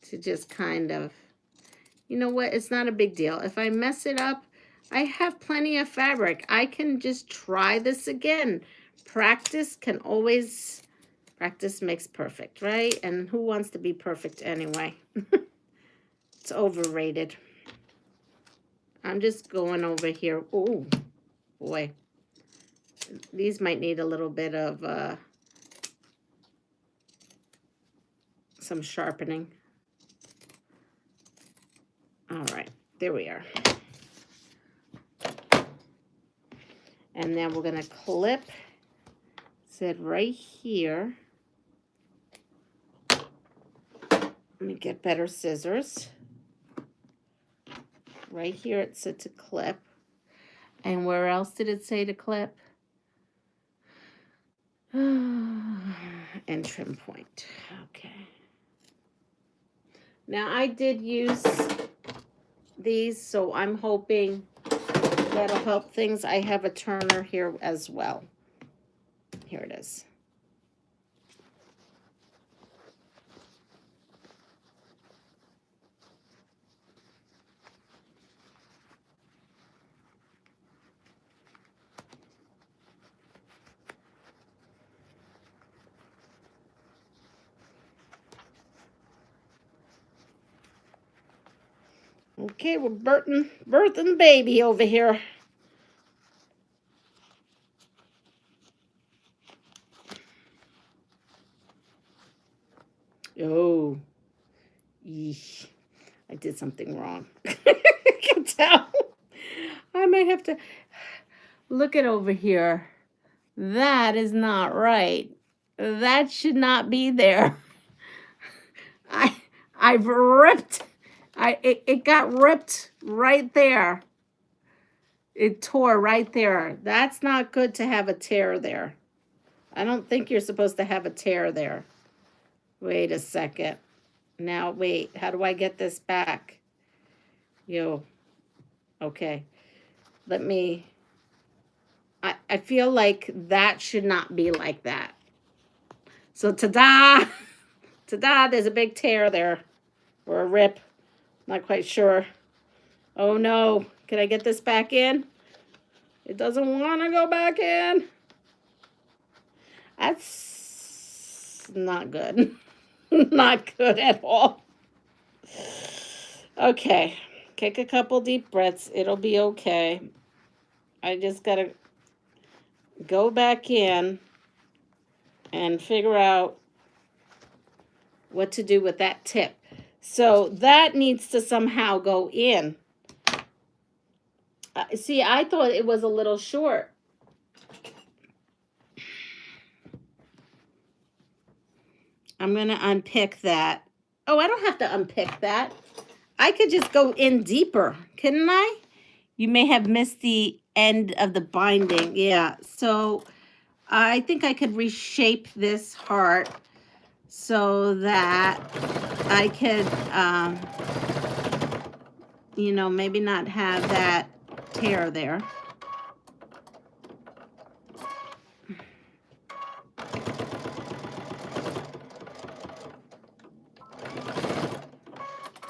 to just kind of, you know what, it's not a big deal. If I mess it up, I have plenty of fabric. I can just try this again. Practice makes perfect, right? And who wants to be perfect anyway? It's overrated. I'm just going over here. Oh, boy. These might need a little bit of some sharpening. All right. There we are. And then we're going to clip it right here. Let me get better scissors. Right here it said to clip. And where else did it say to clip? And trim point. Okay. Now I did use these, so I'm hoping that'll help things. I have a turner here as well. Here it is. Okay, we're birthing the baby over here. Oh, eesh. I did something wrong. I can tell. I might have to look it over here. That is not right. That should not be there. I've ripped. It got ripped right there. It tore right there. That's not good to have a tear there. I don't think you're supposed to have a tear there. Wait a second. Now, wait. How do I get this back? Okay. Let me... I feel like that should not be like that. So, ta-da! Ta-da! There's a big tear there. Or a rip. Not quite sure. Oh, no. Can I get this back in? It doesn't want to go back in. That's not good. Not good at all. Okay. Take a couple deep breaths. It'll be okay. I just got to go back in and figure out what to do with that tip. So that needs to somehow go in. See, I thought it was a little short. I'm going to unpick that. Oh, I don't have to unpick that. I could just go in deeper, couldn't I? You may have missed the end of the binding. Yeah, so I think I could reshape this heart so that I could, you know, maybe not have that tear there.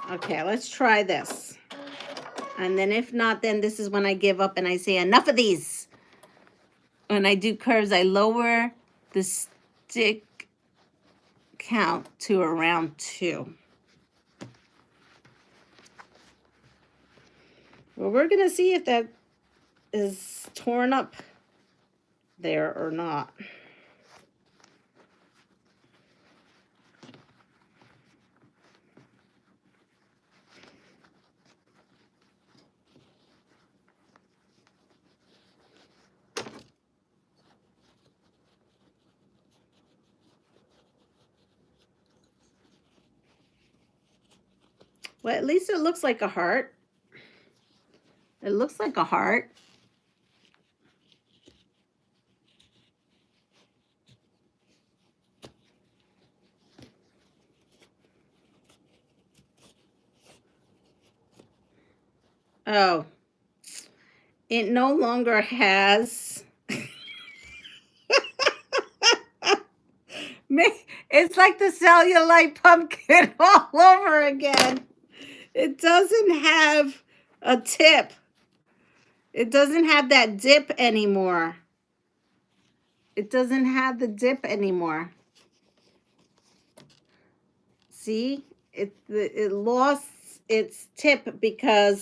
Okay, let's try this. And then if not, then this is when I give up and I say enough of these. When I do curves, I lower the stick count to around 2. Well, we're going to see if that is torn up there or not. Well, at least it looks like a heart. It looks like a heart. Oh, it no longer has. It's like the cellulite pumpkin all over again. It doesn't have a tip. It doesn't have that dip anymore. It doesn't have the dip anymore. See? It lost its tip because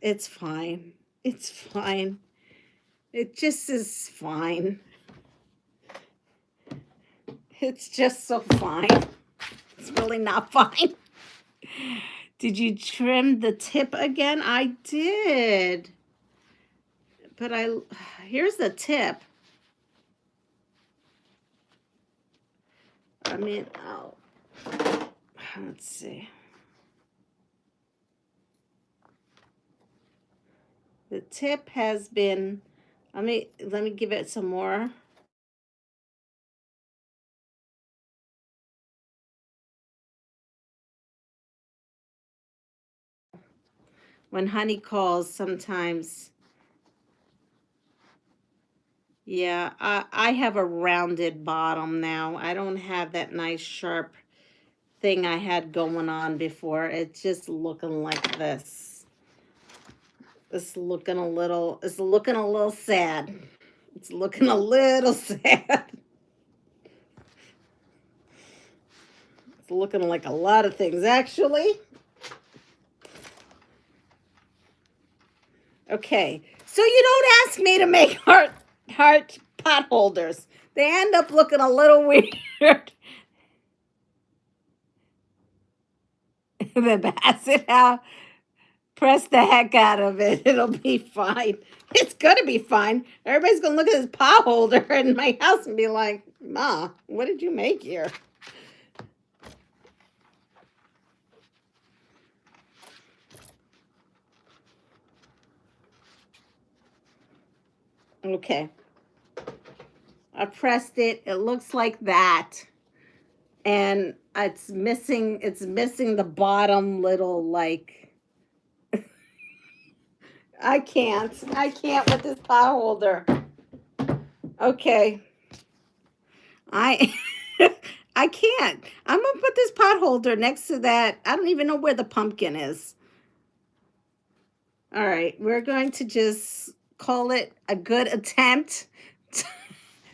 it's fine. It's fine. It just is fine. It's just so fine. It's really not fine. Did you trim the tip again? I did. But here's the tip. I mean, oh, let's see. The tip has been, let me give it some more. When honey calls, sometimes, yeah, I have a rounded bottom now. I don't have that nice sharp thing I had going on before. It's just looking like this. It's looking a little sad. It's looking a little sad. It's looking like a lot of things, actually. Okay, so you don't ask me to make heart pot holders. They end up looking a little weird. Then pass it out. Press the heck out of it. It'll be fine. It's gonna be fine. Everybody's gonna look at this pot holder in my house and be like, "Ma, what did you make here?" Okay. I pressed it. It looks like that. And it's missing the bottom little, like, I can't with this pot holder. Okay. I I can't. I'm gonna put this pot holder next to that. I don't even know where the pumpkin is. All right, we're going to just call it a good attempt.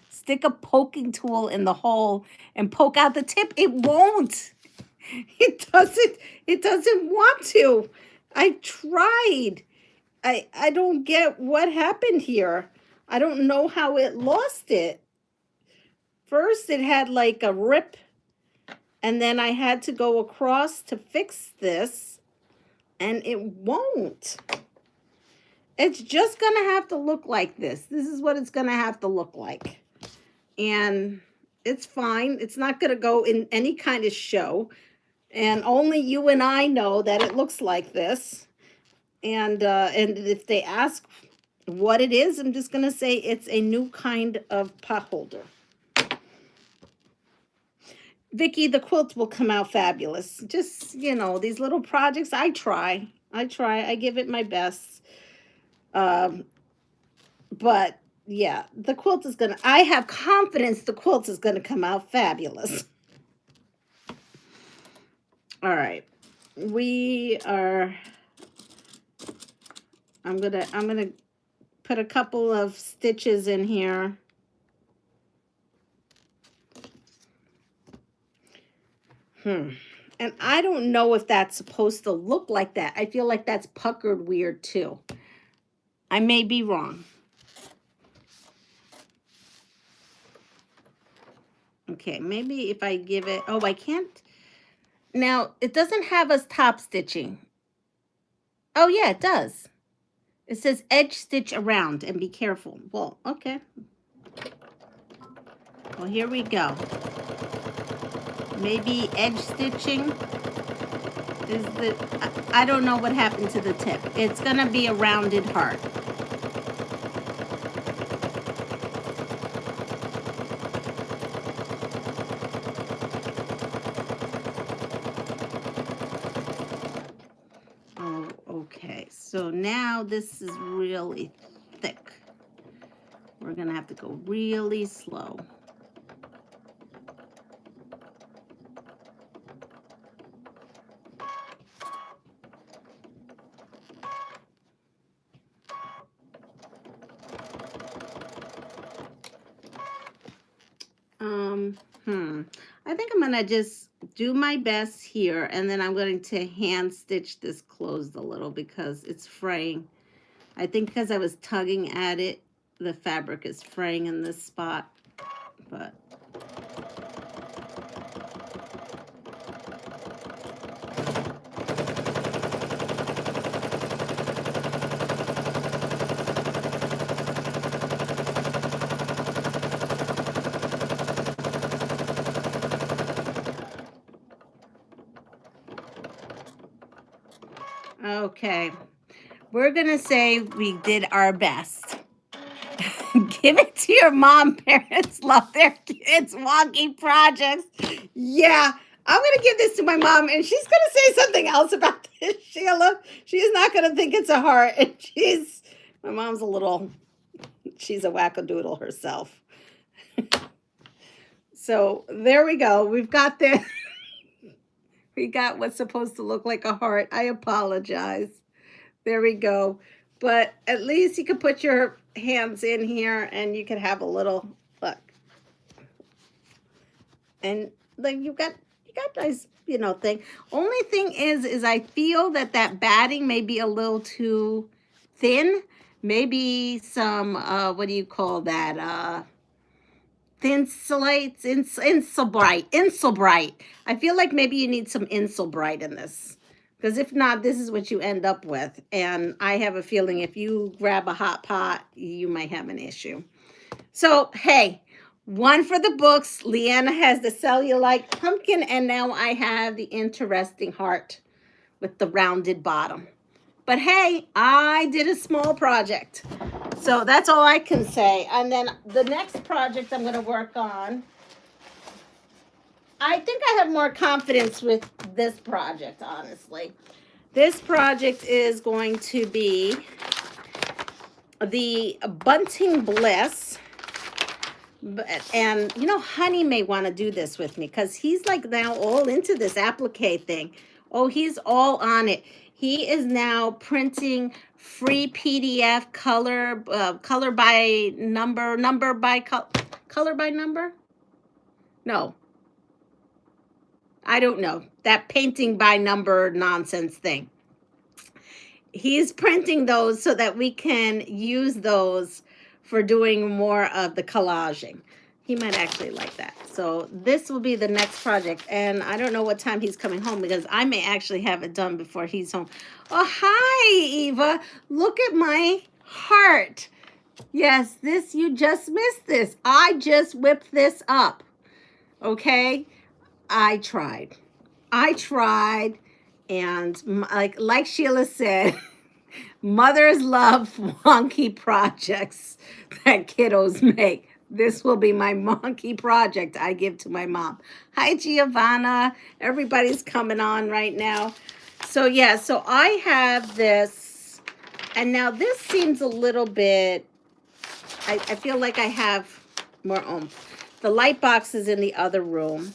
Stick a poking tool in the hole and poke out the tip. It won't. It doesn't want to. I tried. I don't get what happened here. I don't know how it lost it. First it had like a rip, and then I had to go across to fix this, and it won't. It's just gonna have to look like this. This is what it's gonna have to look like. And it's fine. It's not gonna go in any kind of show. And only you and I know that it looks like this. And if they ask what it is, I'm just gonna say it's a new kind of pot holder. Vicki, the quilt will come out fabulous. Just, you know, these little projects, I try. I give it my best. But yeah, the quilt is gonna, I have confidence the quilt is gonna come out fabulous. All right, I'm gonna put a couple of stitches in here. And I don't know if that's supposed to look like that. I feel like that's puckered weird too. I may be wrong. Okay, maybe if I give it, oh, I can't. Now, it doesn't have us top stitching. Oh, yeah, it does. It says edge stitch around and be careful. Well, okay. Well, here we go. Maybe edge stitching is I don't know what happened to the tip. It's going to be a rounded heart. Oh, okay. So now this is really thick. We're going to have to go really slow. I think I'm gonna just do my best here, and then I'm going to hand stitch this closed a little because it's fraying. I think because I was tugging at it, the fabric is fraying in this spot, but Okay. We're going to say we did our best. Give it to your mom. Parents love their kids' wonky projects. Yeah. I'm going to give this to my mom, and she's going to say something else about this, Sheila. She's not going to think it's a heart. And my mom's she's a wackadoodle herself. So there we go. We've got this. We got what's supposed to look like a heart. I apologize. There we go. But at least you can put your hands in here and you can have a little look. And like you got nice, thing. Only thing is I feel that batting may be a little too thin. Maybe some what do you call that? Thin slates, Insulbrite. I feel like maybe you need some Insulbrite in this. Because if not, this is what you end up with. And I have a feeling if you grab a hot pot, you might have an issue. So, hey, one for the books. Leanna has the cellulite pumpkin, and now I have the interesting heart with the rounded bottom. But hey, I did a small project. So that's all I can say. And then the next project I'm going to work on, I think I have more confidence with this project, honestly. This project is going to be the Bunting Bliss. And, Honey may want to do this with me because he's like now all into this applique thing. Oh, he's all on it. He is now printing free PDF color by number, color by number? No. I don't know. That painting by number nonsense thing. He's printing those so that we can use those for doing more of the collaging. He might actually like that. So this will be the next project. And I don't know what time he's coming home because I may actually have it done before he's home. Oh, hi, Eva. Look at my heart. Yes, you just missed this. I just whipped this up. Okay? I tried. And like Sheila said, mothers love wonky projects that kiddos make. This will be my monkey project I give to my mom. Hi, Giovanna. Everybody's coming on right now. So, yeah, so I have this. And now this seems a little bit, I feel like I have more oomph. The light box is in the other room.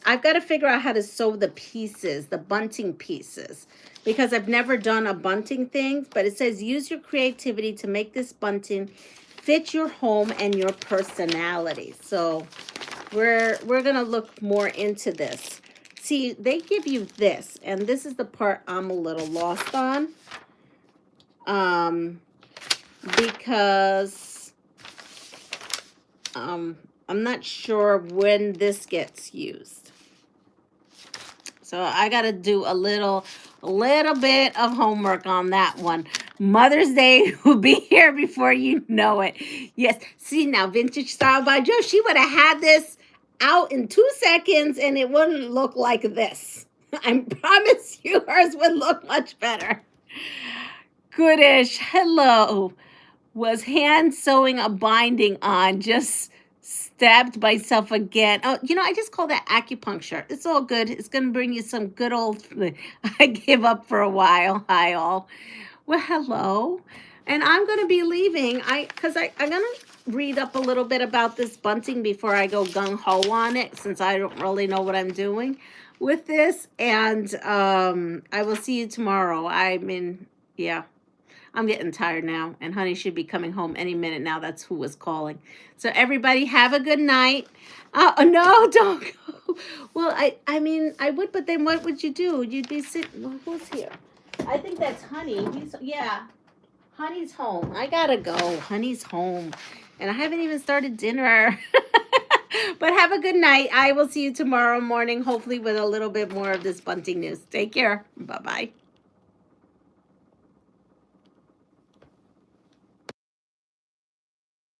I've got to figure out how to sew the pieces, the bunting pieces. Because I've never done a bunting thing. But it says, use your creativity to make this bunting fit your home and your personality. So we're going to look more into this. See, they give you this, and this is the part I'm a little lost on. Because I'm not sure when this gets used. So I got to do a little bit of homework on that one. Mother's Day will be here before you know it. Yes. See now, Vintage Style by Joe. She would have had this out in 2 seconds and it wouldn't look like this. I promise you hers would look much better. Goodish. Hello. Was hand sewing a binding on. Just stabbed myself again. Oh, I just call that acupuncture. It's all good. It's going to bring you some good old... I give up for a while. Hi, all. Well, hello. And I'm going to be leaving. I'm going to read up a little bit about this bunting before I go gung-ho on it, since I don't really know what I'm doing with this. And I will see you tomorrow. Yeah. I'm getting tired now, and Honey should be coming home any minute now. That's who was calling. So everybody have a good night. No, don't go. Well, I mean, I would, but then what would you do? You'd be sitting, well, who's here? I think that's Honey. Yeah, Honey's home. I gotta go. Honey's home. And I haven't even started dinner. But have a good night. I will see you tomorrow morning, hopefully with a little bit more of this bunting news. Take care. Bye-bye.